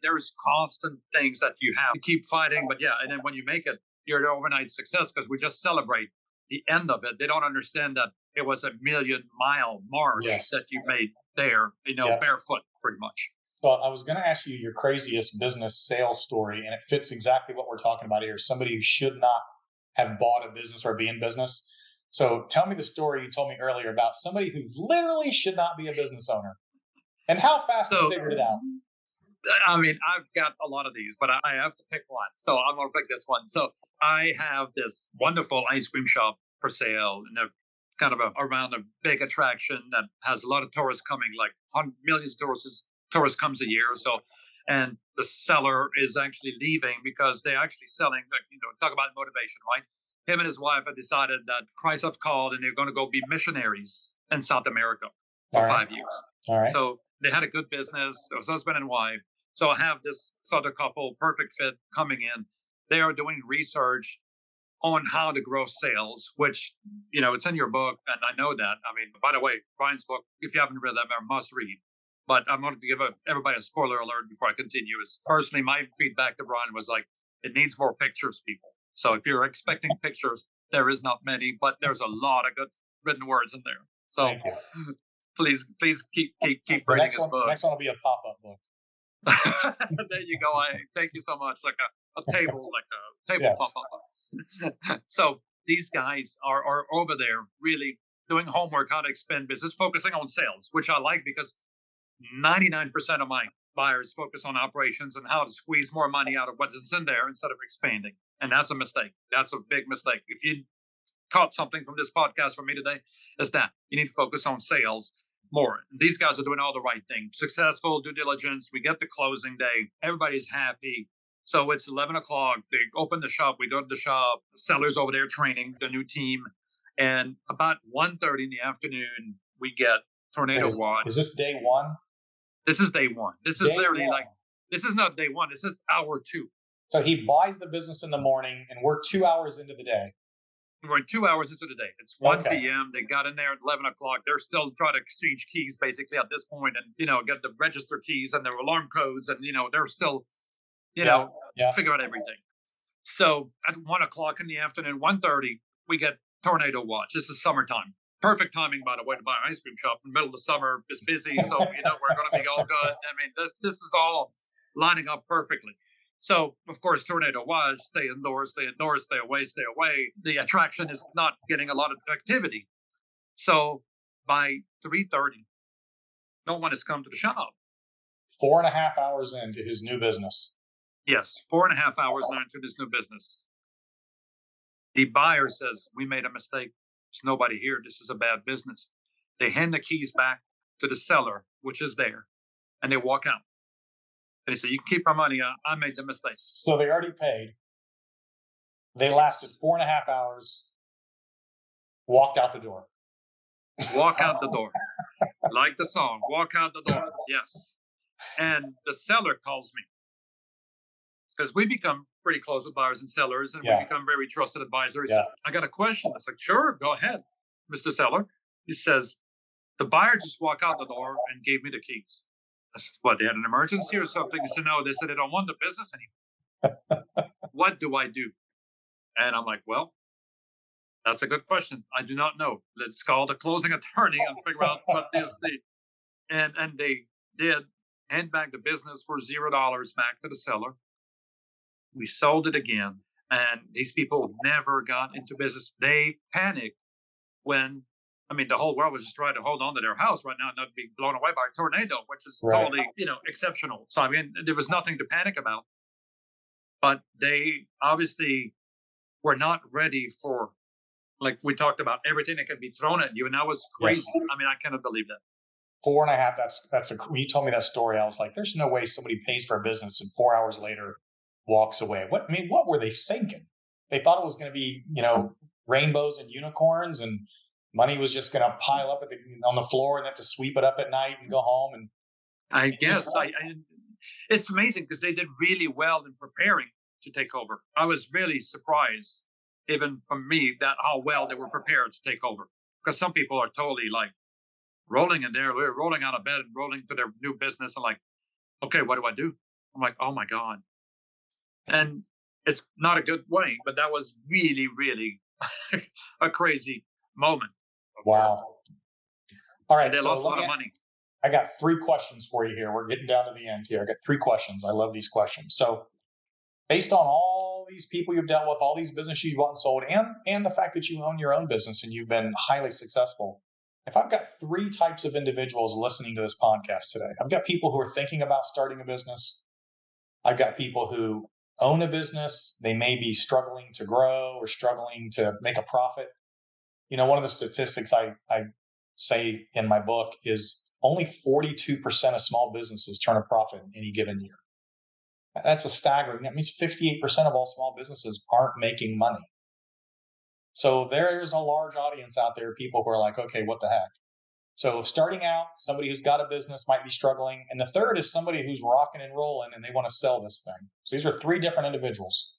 there's constant things that you have to keep fighting. But yeah, and then when you make it, you're an overnight success because we just celebrate the end of it. They don't understand that it was a 1,000,000-mile march that you made there, barefoot pretty much. So I was going to ask you your craziest business sales story, and it fits exactly what we're talking about here. Somebody who should not have bought a business or be in business. So tell me the story you told me earlier about somebody who literally should not be a business owner and how fast you figured it out. I've got a lot of these, but I have to pick one. So I'm going to pick this one. So I have this wonderful ice cream shop for sale, and they're kind of around a big attraction that has a lot of tourists coming, like millions of tourists comes a year or so. And the seller is actually leaving because they're actually selling, talk about motivation, right? Him and his wife have decided that Christ have called and they're going to go be missionaries in South America for 5 years. All right. So they had a good business. It was husband and wife. So I have this other couple, perfect fit, coming in. They are doing research on how to grow sales, which, it's in your book. And I know that. By the way, Brian's book, if you haven't read that, I must read. But I'm going to give everybody a spoiler alert before I continue. Is personally, my feedback to Brian was like, it needs more pictures, people. So if you're expecting pictures, there is not many, but there's a lot of good written words in there. So please keep reading his book. Next one will be a pop-up book. There you go. Thank you so much. Like a table, pop-up. So these guys are over there really doing homework, how to expand business, focusing on sales, which I like because 99% of my buyers focus on operations and how to squeeze more money out of what is in there instead of expanding. And that's a mistake. That's a big mistake. If you caught something from this podcast from me today, is that you need to focus on sales more. These guys are doing all the right things. Successful due diligence. We get the closing day. Everybody's happy. So it's 11 o'clock. They open the shop. We go to the shop. The seller's over there training the new team. And about 1:30 in the afternoon, we get tornado watch. Is this day one? This is day one. This is literally this is not day one. This is hour 2. So he buys the business in the morning, and we're 2 hours into the day. We're 2 hours into the day. It's 1 p.m. They got in there at 11 o'clock. They're still trying to exchange keys basically at this point and, get the register keys and their alarm codes. And, they're still, figure out everything. So at 1 o'clock in the afternoon, 1:30, we get tornado watch. This is summertime. Perfect timing, by the way, to buy an ice cream shop in the middle of the summer. It's busy, so we're going to be all good. This is all lining up perfectly. So, of course, tornado watch, stay indoors, stay away. The attraction is not getting a lot of activity. So by 3:30, no one has come to the shop. 4.5 hours into his new business. Yes, 4.5 hours into this new business. The buyer says, we made a mistake. There's nobody here. This is a bad business. They hand the keys back to the seller, which is there, and they walk out. And they say, you can keep our money. I made the mistake. So they already paid. They lasted 4.5 hours, walked out the door. Walk out the door. Like the song, walk out the door. Yes. And the seller calls me. Because we become pretty close with buyers and sellers, and we become very trusted advisors. Yeah. I got a question. I was like, sure, go ahead, Mr. Seller. He says, the buyer just walked out the door and gave me the keys. I said, what, they had an emergency or something? He said, no, they said they don't want the business anymore. What do I do? And I'm like, well, That's a good question. I do not know. Let's call the closing attorney and figure out what is the and they did hand back the business for $0 back to the seller. We sold it again, and these people never got into business. They panicked when, I mean, the whole world was just trying to hold on to their house right now and not be blown away by a tornado, which is Right. totally, exceptional. So, I mean, there was nothing to panic about, but they obviously were not ready for, like we talked about, everything that can be thrown at you. And that was crazy. Yes. I mean, I cannot believe that. 4.5. When you told me that story, I was like, there's no way somebody pays for a business and 4 hours later walks away. What were they thinking? They thought it was going to be, rainbows and unicorns, and money was just going to pile up on the floor and have to sweep it up at night and go home. And I guess it's amazing because they did really well in preparing to take over. I was really surprised, even for me, that how well they were prepared to take over. Because some people are totally like rolling in there, they're rolling out of bed and rolling to their new business and like, okay, what do I do? I'm like, oh my God. And it's not a good way, but that was really, really a crazy moment. wow. All right. And they So lost a lot of money. I got 3 questions for you here. We're getting down to the end here. I got 3 questions. I love these questions. So based on all these people you've dealt with, all these businesses you've bought and sold, and the fact that you own your own business and you've been highly successful, if I've got 3 types of individuals listening to this podcast today, I've got people who are thinking about starting a business. I've got people who own a business. They may be struggling to grow or struggling to make a profit. One of the statistics I say in my book is only 42% of small businesses turn a profit in any given year. That's a staggering. That means 58% of all small businesses aren't making money. So there's a large audience out there, people who are like, okay, what the heck? So starting out, somebody who's got a business might be struggling. And the third is somebody who's rocking and rolling and they want to sell this thing. So these are 3 different individuals.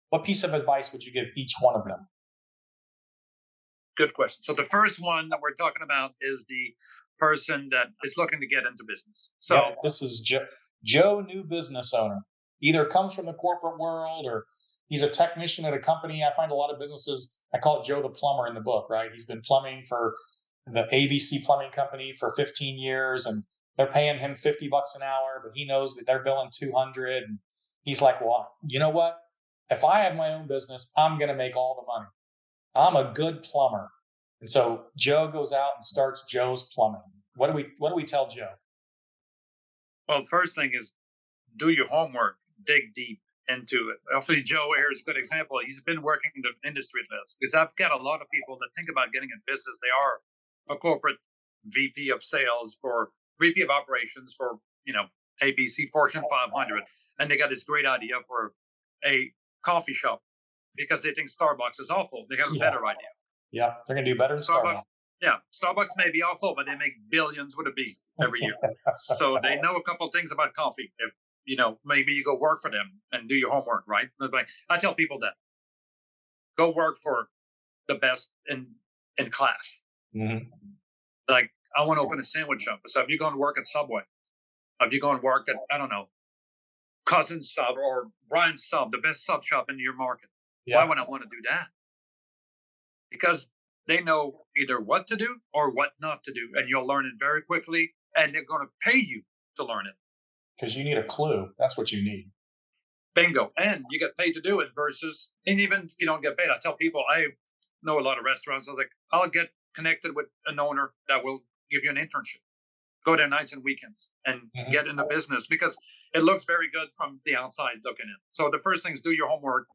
What piece of advice would you give each one of them? Good question. So the first one that we're talking about is the person that is looking to get into business. So yep, this is Joe, new business owner. Either comes from the corporate world or he's a technician at a company. I find a lot of businesses, I call it Joe the plumber in the book, right? He's been plumbing for the ABC plumbing company for 15 years and they're paying him $50 an hour, but he knows that they're billing 200. And he's like, well, you know what? If I have my own business, I'm going to make all the money. I'm a good plumber. And so Joe goes out and starts Joe's Plumbing. What do we tell Joe? Well, first thing is do your homework, dig deep into it. Hopefully Joe here is a good example. He's been working in the industry with us because I've got a lot of people that think about getting in business. They are a corporate VP of sales for VP of operations for, ABC Fortune 500. And they got this great idea for a coffee shop because they think Starbucks is awful. They have a better idea. Yeah, they're going to do better than Starbucks. Yeah, Starbucks may be awful, but they make billions with a B every year. So they know a couple of things about coffee. If maybe you go work for them and do your homework, right? I tell people that go work for the best in class. Mm-hmm. Like I want to open a sandwich shop. So if you're going to work at Subway, if you're going to work at, I don't know, Cousin's Sub or Brian's Sub, the best sub shop in your market. Yeah. Why would I want to do that? Because they know either what to do or what not to do, and you'll learn it very quickly, and they're going to pay you to learn it. Because you need a clue. That's what you need. Bingo. And you get paid to do it versus, and even if you don't get paid, I tell people, I know a lot of restaurants. I was like, I'll get connected with an owner that will give you an internship. Go there nights and weekends and get in the business because it looks very good from the outside looking in. So the first thing is do your homework.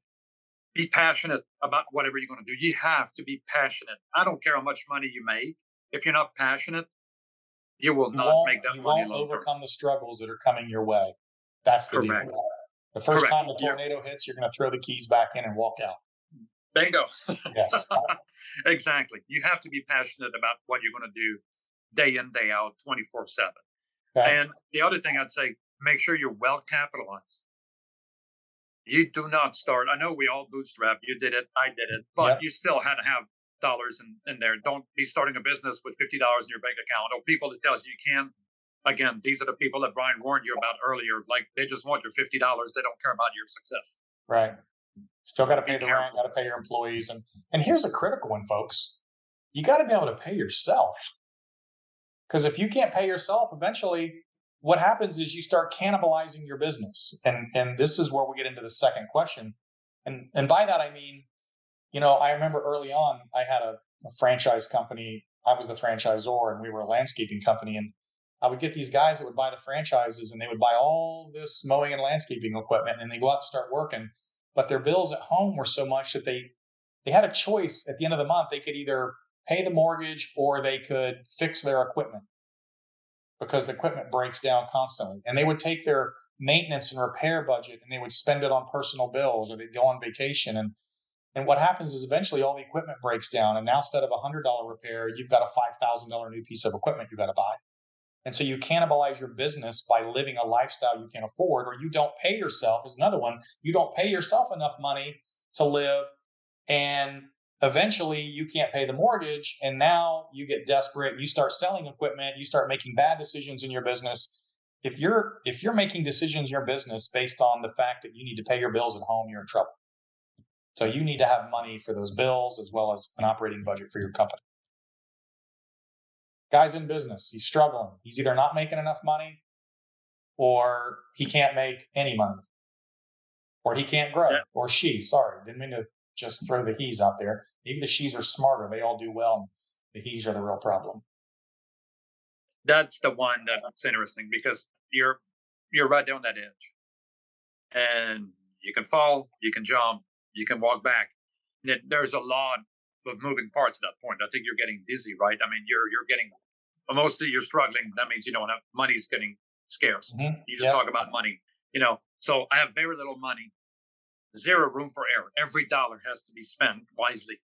Be passionate about whatever you're going to do. You have to be passionate. I don't care how much money you make. If you're not passionate, you will not make that money. You won't overcome the struggles that are coming your way. That's the deal. The first time the tornado hits, you're going to throw the keys back in and walk out. Bingo. Yes. Exactly. You have to be passionate about what you're going to do day in, day out, 24/7. Okay. And the other thing I'd say, make sure you're well capitalized. You do not start. I know we all bootstrap. You did it. I did it. But you still had to have dollars in there. Don't be starting a business with $50 in your bank account or people that tells you can. Again, these are the people that Brian warned you about earlier. Like they just want your $50. They don't care about your success. Right. Still got to pay the rent, got to pay your employees. And here's a critical one, folks. You got to be able to pay yourself. Because if you can't pay yourself, eventually what happens is you start cannibalizing your business. And this is where we get into the second question. And by that, I mean, I remember early on, I had a franchise company. I was the franchisor and we were a landscaping company. And I would get these guys that would buy the franchises and they would buy all this mowing and landscaping equipment and they go out and start working. But their bills at home were so much that they had a choice at the end of the month. They could either pay the mortgage or they could fix their equipment because the equipment breaks down constantly. And they would take their maintenance and repair budget and they would spend it on personal bills or they'd go on vacation. And what happens is eventually all the equipment breaks down. And now instead of $100 repair, you've got a $5,000 new piece of equipment you got to buy. And so you cannibalize your business by living a lifestyle you can't afford, or you don't pay yourself is another one. You don't pay yourself enough money to live, and eventually you can't pay the mortgage. And now you get desperate. You start selling equipment. You start making bad decisions in your business. If you're making decisions in your business based on the fact that you need to pay your bills at home, you're in trouble. So you need to have money for those bills as well as an operating budget for your company. Guy's in business. He's struggling. He's either not making enough money or he can't make any money or he can't grow or she, sorry, didn't mean to just throw the he's out there. Maybe the she's are smarter. They all do well. And the he's are the real problem. That's the one that's interesting because you're right down that edge and you can fall, you can jump, you can walk back. There's a lot of moving parts at that point. I think you're getting dizzy, right? I mean, you're getting, mostly you're struggling. That means you don't have, money's getting scarce. Mm-hmm. You just talk about money, so I have very little money, zero room for error. Every dollar has to be spent wisely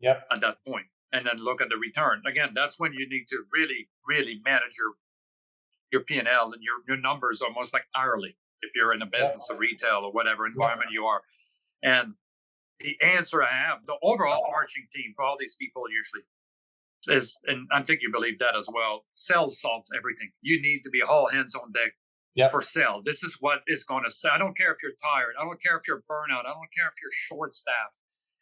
at that point. And then look at the return. Again, that's when you need to really, really manage your P&L and your numbers almost like hourly if you're in a business or retail or whatever environment you are. And the answer I have, the overall arching theme for all these people usually is, and I think you believe that as well, sales solves everything. You need to be all hands on deck for sale. This is what is going to sell. I don't care if you're tired. I don't care if you're burnout. I don't care if you're short staffed.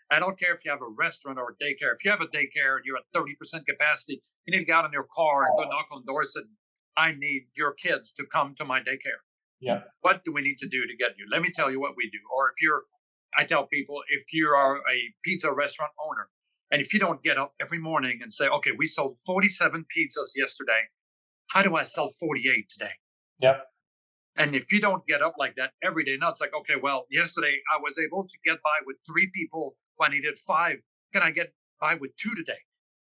I don't care if you have a restaurant or a daycare. If you have a daycare and you're at 30% capacity, you need to get out in your car and go knock on doors and I need your kids to come to my daycare. Yeah. What do we need to do to get you? Let me tell you what we do. Or I tell people, if you are a pizza restaurant owner, and if you don't get up every morning and say, okay, we sold 47 pizzas yesterday, how do I sell 48 today? Yep. And if you don't get up like that every day, now it's like, okay, well, yesterday I was able to get by with 3 people when I needed 5. Can I get by with 2 today?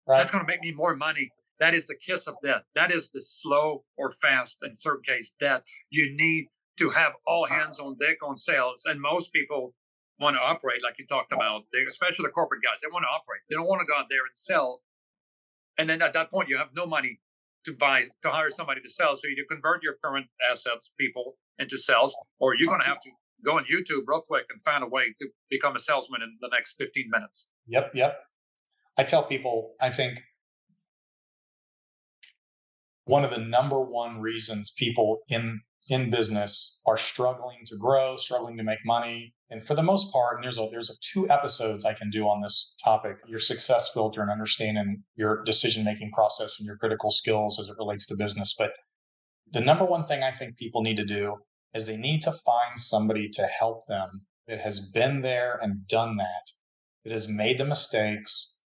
Right. That's going to make me more money. That is the kiss of death. That is the slow or fast, in certain case, death. You need to have all hands on deck on sales. And most people want to operate like you talked about, especially the corporate guys. They want to operate. They don't want to go out there and sell. And then at that point, you have no money to hire somebody to sell. So you convert your current assets, people, into sales, or you're going to have to go on YouTube real quick and find a way to become a salesman in the next 15 minutes. Yep. I tell people, I think one of the number one reasons people in business are struggling to grow, struggling to make money. And for the most part, and there's 2 episodes I can do on this topic, your success filter and understanding your decision-making process and your critical skills as it relates to business. But the number one thing I think people need to do is they need to find somebody to help them that has been there and done that has made the mistakes,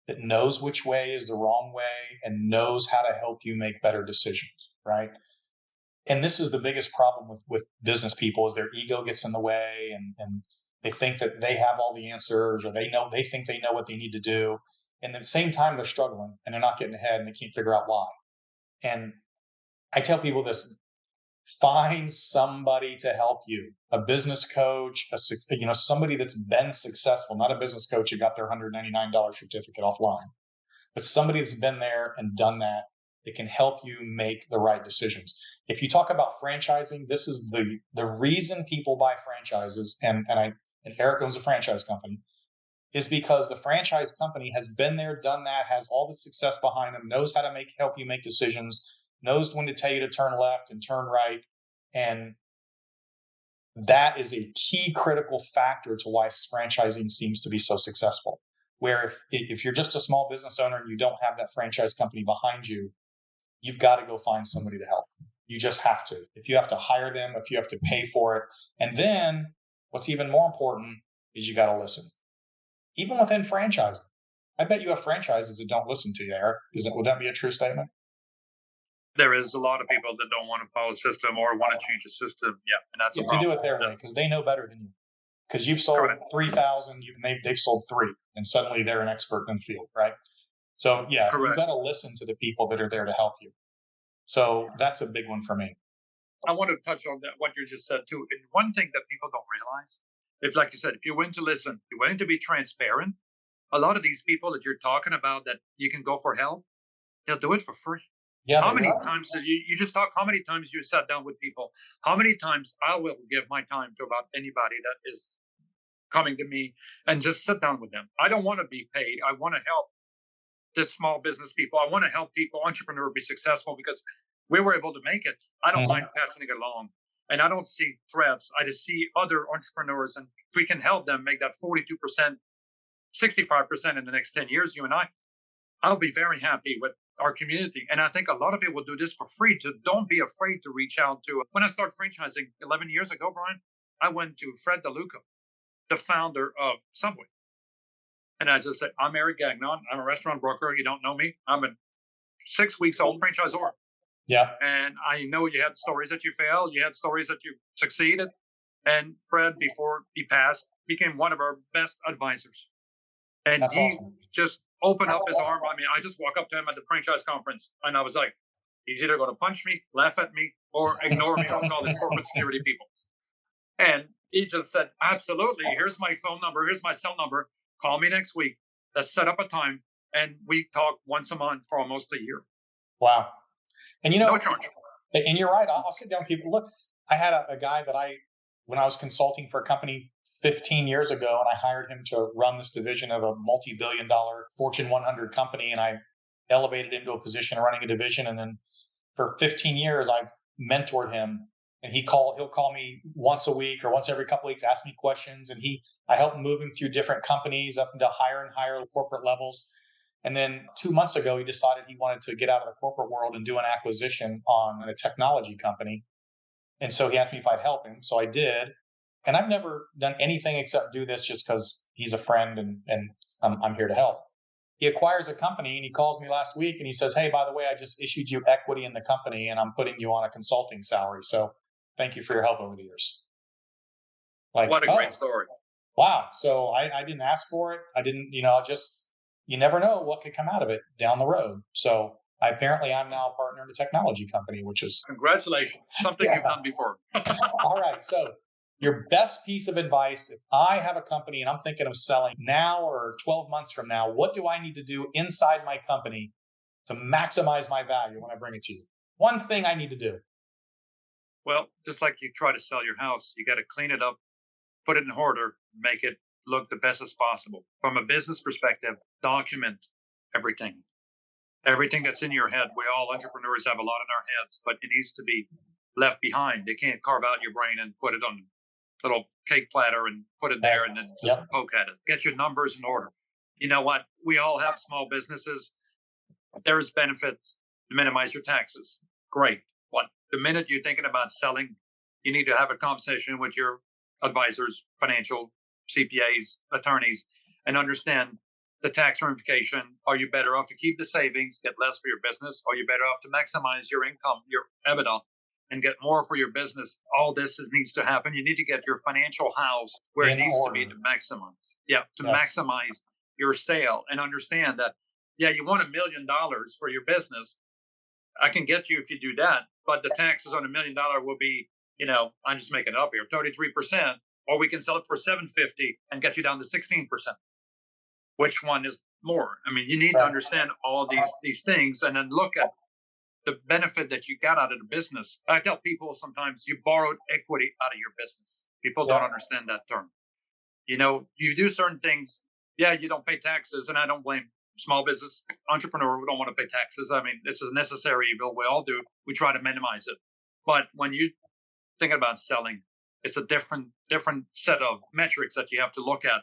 that knows which way is the wrong way and knows how to help you make better decisions, right? And this is the biggest problem with business people is their ego gets in the way and they think that they have all the answers or they think they know what they need to do. And at the same time, they're struggling and they're not getting ahead and they can't figure out why. And I tell people this, find somebody to help you, a business coach, somebody that's been successful, not a business coach who got their $199 certificate offline, but somebody that's been there and done that can help you make the right decisions. If you talk about franchising, this is the reason people buy franchises, and Eric owns a franchise company, is because the franchise company has been there, done that, has all the success behind them, knows how to help you make decisions, knows when to tell you to turn left and turn right. And that is a key critical factor to why franchising seems to be so successful. Where if you're just a small business owner and you don't have that franchise company behind you, you've got to go find somebody to help. You just have to. If you have to hire them, if you have to pay for it. And then what's even more important is you got to listen. Even within franchising. I bet you have franchises that don't listen to you, Eric. Would that be a true statement? There is a lot of people that don't want to follow a system or want to change a system. Yeah, and that's you have to do it their way because they know better than you. Because you've sold 3,000, they've sold 3, and suddenly they're an expert in the field, right? So yeah, you've got to listen to the people that are there to help you. So that's a big one for me. I want to touch on that, what you just said too. And one thing that people don't realize, if, like you said, if you're willing to listen, you're willing to be transparent, a lot of these people that you're talking about that you can go for help, they'll do it for free. Yeah. How many times you just talk? How many times you sat down with people? How many times I will give my time to about anybody that is coming to me and just sit down with them. I don't want to be paid. I want to help the small business people. I want to help people, entrepreneurs, be successful because we were able to make it. I don't mind passing it along. And I don't see threats. I just see other entrepreneurs. And if we can help them make that 42%, 65% in the next 10 years, you and I'll be very happy with our community. And I think a lot of people do this for free. Don't be afraid to reach out to. When I started franchising 11 years ago, Brian, I went to Fred DeLuca, the founder of Subway. And I just said, I'm Eric Gagnon. I'm a restaurant broker. You don't know me. I'm a 6 weeks old franchisor. Yeah. And I know you had stories that you failed. You had stories that you succeeded. And Fred, before he passed, became one of our best advisors. And That's he awesome. just opened up his arm. I mean, I just walk up to him at the franchise conference and I was like, he's either going to punch me, laugh at me, or ignore me. I'll call his corporate security people. And he just said, absolutely. Here's my phone number. Here's my cell number. Call me next week. Let's set up a time. And we talk once a month for almost a year. Wow. And no charge. And you're right. I'll sit down with people. Look, I had a guy that when I was consulting for a company 15 years ago, and I hired him to run this division of a multi-billion-dollar Fortune 100 company, and I elevated him to a position of running a division. And then for 15 years, I've mentored him, and he'll call me once a week or once every couple of weeks, ask me questions, and I help move him through different companies up into higher and higher corporate levels. And then 2 months ago, he decided he wanted to get out of the corporate world and do an acquisition on a technology company. And so he asked me if I'd help him. So I did. And I've never done anything except do this just because he's a friend and I'm here to help. He acquires a company and he calls me last week and he says, hey, by the way, I just issued you equity in the company and I'm putting you on a consulting salary. So thank you for your help over the years. Like, what a great story. Wow. So I didn't ask for it. I didn't, you never know what could come out of it down the road. So I'm now a partner in a technology company, which is... Congratulations. Something you've done before. All right. So your best piece of advice, if I have a company and I'm thinking of selling now or 12 months from now, what do I need to do inside my company to maximize my value when I bring it to you? One thing I need to do. Well, just like you try to sell your house, you got to clean it up, put it in order, make it look the best as possible. From a business perspective, document everything. Everything that's in your head. We all entrepreneurs have a lot in our heads, but it needs to be left behind. They can't carve out your brain and put it on a little cake platter and put it there and then just poke at it. Get your numbers in order. You know what? We all have small businesses. There's benefits to minimize your taxes. Great. But the minute you're thinking about selling, you need to have a conversation with your advisors, financial CPAs, attorneys, and understand the tax ramification. Are you better off to keep the savings, get less for your business? Or are you better off to maximize your income, your EBITDA, and get more for your business? All this needs to happen. You need to get your financial house where it needs to be to maximize. Yeah, to maximize your sale and understand that, you want $1 million for your business. I can get you if you do that, but the taxes on $1 million will be, I'm just making it up here, 33%, or we can sell it for $750 and get you down to 16%. Which one is more? I mean, you need to understand all these things and then look at the benefit that you got out of the business. I tell people sometimes you borrowed equity out of your business. People don't understand that term. You do certain things. Yeah, you don't pay taxes, and I don't blame small business entrepreneur who don't want to pay taxes. I mean, this is a necessary evil. We all do. We try to minimize it. But when you thinking about selling, It's a different set of metrics that you have to look at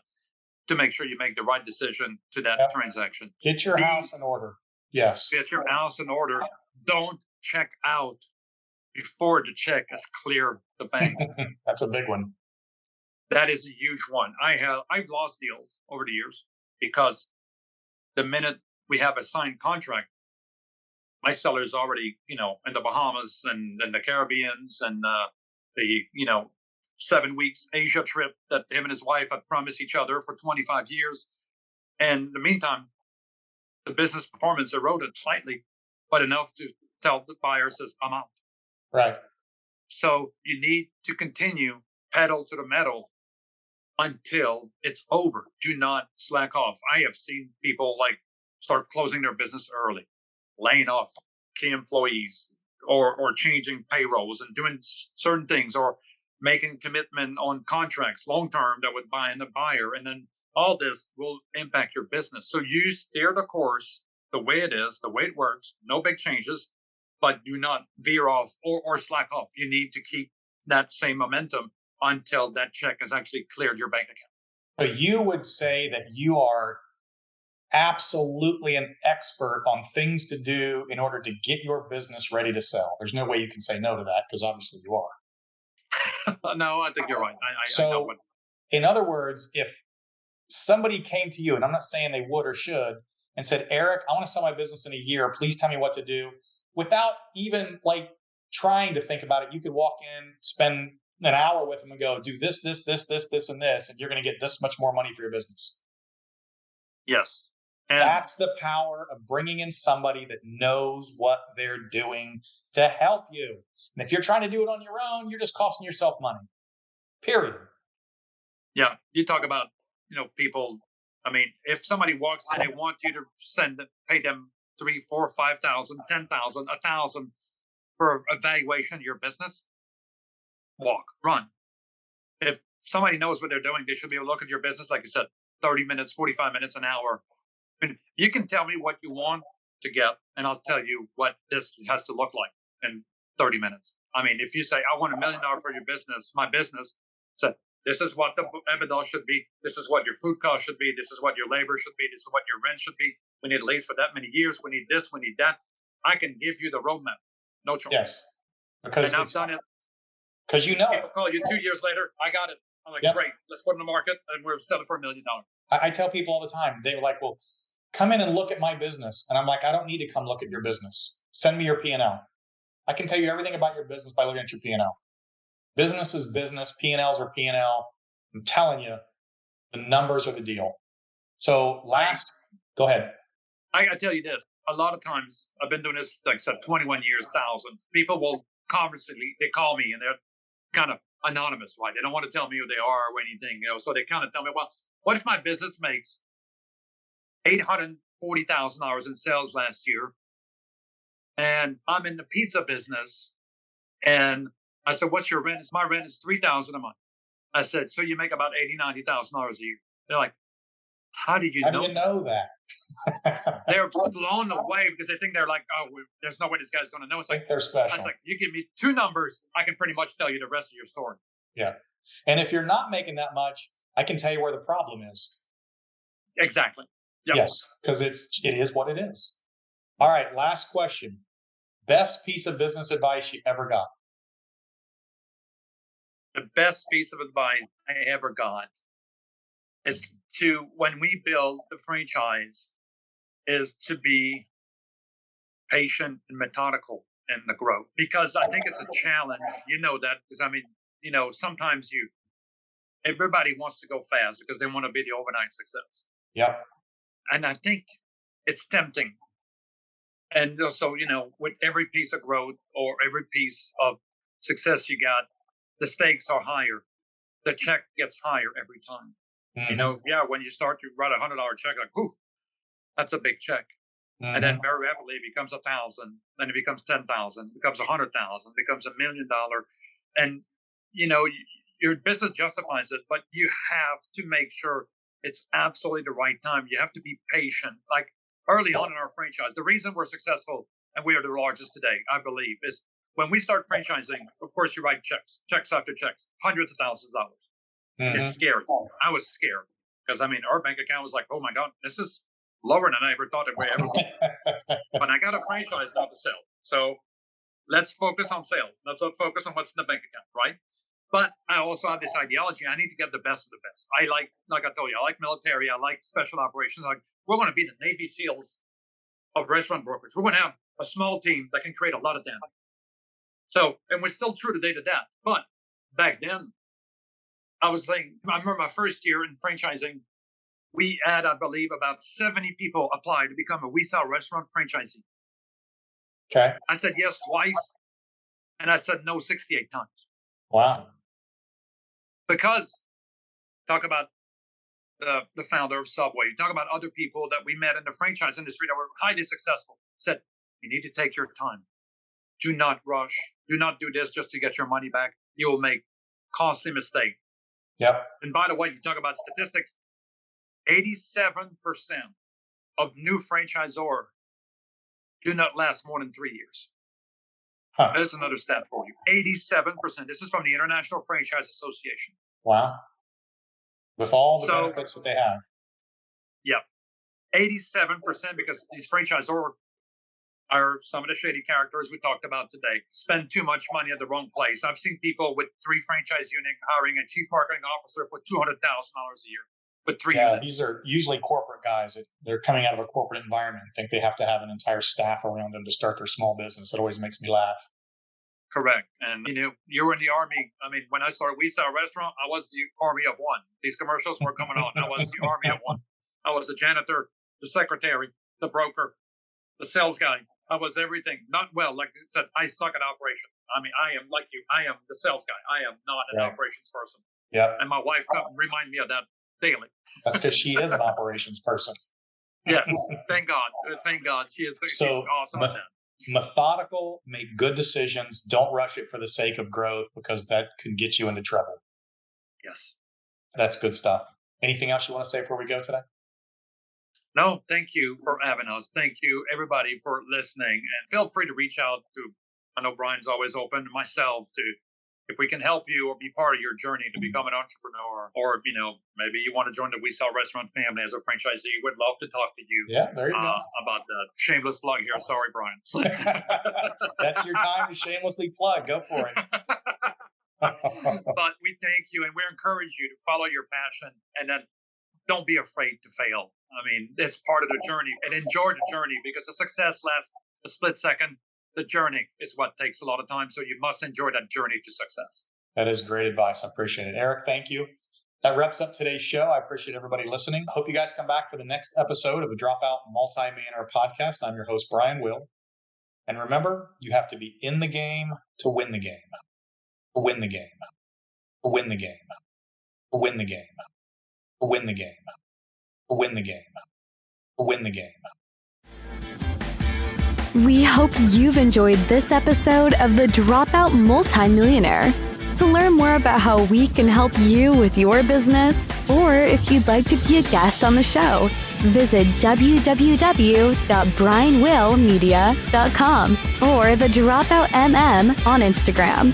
to make sure you make the right decision to that transaction. Get your house in order. Yes. Get your house in order. Don't check out before the check has cleared the bank. That's a big one. That is a huge one. I've lost deals over the years because the minute we have a signed contract, my seller's already, in the Bahamas and the Caribbeans and the 7 weeks Asia trip that him and his wife had promised each other for 25 years. And in the meantime, the business performance eroded slightly, but enough to tell the buyer says, I'm out. Right. So you need to continue pedal to the metal until it's over. Do not slack off. I have seen people start closing their business early, laying off key employees or changing payrolls and doing certain things or making commitment on contracts long term that would bind the buyer. And then all this will impact your business. So you steer the course the way it is, the way it works, no big changes, but do not veer off or slack off. You need to keep that same momentum until that check has actually cleared your bank account. So you would say that you are absolutely an expert on things to do in order to get your business ready to sell. There's no way you can say no to that because obviously you are. No, I think you're right. So, I know what... in other words, if somebody came to you, and I'm not saying they would or should, and said, Eric, I want to sell my business in a year. Please tell me what to do. Without even trying to think about it, you could walk in, spend an hour with them and go, do this, and this, and you're going to get this much more money for your business. Yes. And that's the power of bringing in somebody that knows what they're doing to help you. And if you're trying to do it on your own, you're just costing yourself money. Period. Yeah. You talk about, people. I mean, if somebody walks and they want you to pay them $3,000, $4,000, $5,000, $10,000, $1,000 for evaluation of your business, walk, run. If somebody knows what they're doing, they should be able to look at your business, like you said, 30 minutes, 45 minutes, an hour. I mean, you can tell me what you want to get, and I'll tell you what this has to look like in 30 minutes. I mean, if you say, I want $1 million for your business, my business, so this is what the EBITDA should be. This is what your food cost should be. This is what your labor should be. This is what your rent should be. We need a lease for that many years. We need this. We need that. I can give you the roadmap. No choice. Yes. Because I've done it. Because People call you 2 years later. I got it. I'm like, great. Let's put it in the market, and we're selling for $1 million. I tell people all the time. They're like, well, come in and look at my business. And I'm like, I don't need to come look at your business. Send me your P&L. I can tell you everything about your business by looking at your P&L. Business is business. P&Ls are P&L. I'm telling you, the numbers are the deal. So go ahead. I tell you this. A lot of times, I've been doing this, like I said, 21 years, thousands. People will constantly, they call me and they're kind of anonymous, right? They don't want to tell me who they are or anything, so they kind of tell me, well, what if my business makes $840,000 in sales last year, and I'm in the pizza business, and I said, what's your rent? My rent is $3,000 a month. I said, so you make about $80,000, $90,000 a year. They're like, how do you know that? They're blown away because they think they're like, oh, there's no way this guy's going to know. It's like they're special. It's like, you give me 2 numbers, I can pretty much tell you the rest of your story. Yeah. And if you're not making that much, I can tell you where the problem is. Exactly. Yep. Yes, because it is what it is. All right, last question. Best piece of business advice you ever got? The best piece of advice I ever got is when we build the franchise, is to be patient and methodical in the growth. Because I think it's a challenge. You know that, because I mean, sometimes everybody wants to go fast because they want to be the overnight success. Yeah. And I think it's tempting. And also, with every piece of growth or every piece of success you got, the stakes are higher. The check gets higher every time. Mm-hmm. When you start, you write $100 check, like, whew, that's a big check. Mm-hmm. And then very rapidly it becomes 1,000, then it becomes 10,000, becomes 100,000, becomes $1 million. And, your business justifies it, but you have to make sure it's absolutely the right time. You have to be patient. Like early on in our franchise, the reason we're successful and we are the largest today, I believe, is when we start franchising, of course, you write checks after checks, hundreds of thousands of dollars. It's scary. I was scared because, I mean, our bank account was like, oh my God, this is lower than I ever thought it would ever be. But I got a franchise now to sell. So let's focus on sales. Let's not focus on what's in the bank account, right? But I also have this ideology. I need to get the best of the best. I like I told you, I like military. I like special operations. We're going to be the Navy SEALs of restaurant brokerage. We're going to have a small team that can create a lot of damage. So, and we're still true today to that. But back then, I remember my first year in franchising, we had, I believe, about 70 people apply to become a We Sell Restaurant franchisee. Okay. I said yes twice, and I said no 68 times. Wow. Because talk about the founder of Subway, talk about other people that we met in the franchise industry that were highly successful, said, you need to take your time. Do not rush. Do not do this just to get your money back. You will make costly mistakes. Yep. And by the way, you talk about statistics, 87% of new franchisors do not last more than 3 years. Huh. There's another stat for you. 87%. This is from the International Franchise Association. Wow. With all the benefits that they have. Yeah. 87% because these franchisors are some of the shady characters we talked about today. Spend too much money at the wrong place. I've seen people with 3 franchise units hiring a chief marketing officer for $200,000 a year. With 3 units. These are usually corporate guys. They're coming out of a corporate environment and think they have to have an entire staff around them to start their small business. It always makes me laugh. Correct. And, you were in the Army. I mean, when I started We Sell Restaurant, I was the Army of one. These commercials were coming on. I was the Army of one. I was the janitor, the secretary, the broker, the sales guy. I was everything. Like I said, I suck at operations. I mean, I am like you. I am the sales guy. I am not an operations person. Yeah. And my wife reminds me of that daily. That's because she is an operations person. Yes. Thank God. Thank God. She's awesome at that. Methodical, make good decisions. Don't rush it for the sake of growth because that could get you into trouble. Yes. That's good stuff. Anything else you want to say before we go today? No, thank you for having us. Thank you, everybody, for listening. And feel free to reach out to, I know Brian's always open, myself, to if we can help you or be part of your journey to become an entrepreneur, or, maybe you want to join the We Sell Restaurant family as a franchisee. We'd love to talk to you. Yeah, there you go. About that. Shameless plug here. Sorry, Brian. That's your time to shamelessly plug. Go for it. But we thank you and we encourage you to follow your passion and then don't be afraid to fail. I mean, it's part of the journey and enjoy the journey because the success lasts a split second. The journey is what takes a lot of time. So you must enjoy that journey to success. That is great advice. I appreciate it. Eric, thank you. That wraps up today's show. I appreciate everybody listening. I hope you guys come back for the next episode of the Dropout Multi-Millionaire Podcast. I'm your host, Brian Will. And remember, you have to be in the game to win the game. To win the game. To win the game. To win the game. To win the game. To win the game. To win the game. We hope you've enjoyed this episode of the Dropout Multimillionaire. To learn more about how we can help you with your business, or if you'd like to be a guest on the show, visit www.brianwillmedia.com or the Dropout MM on Instagram.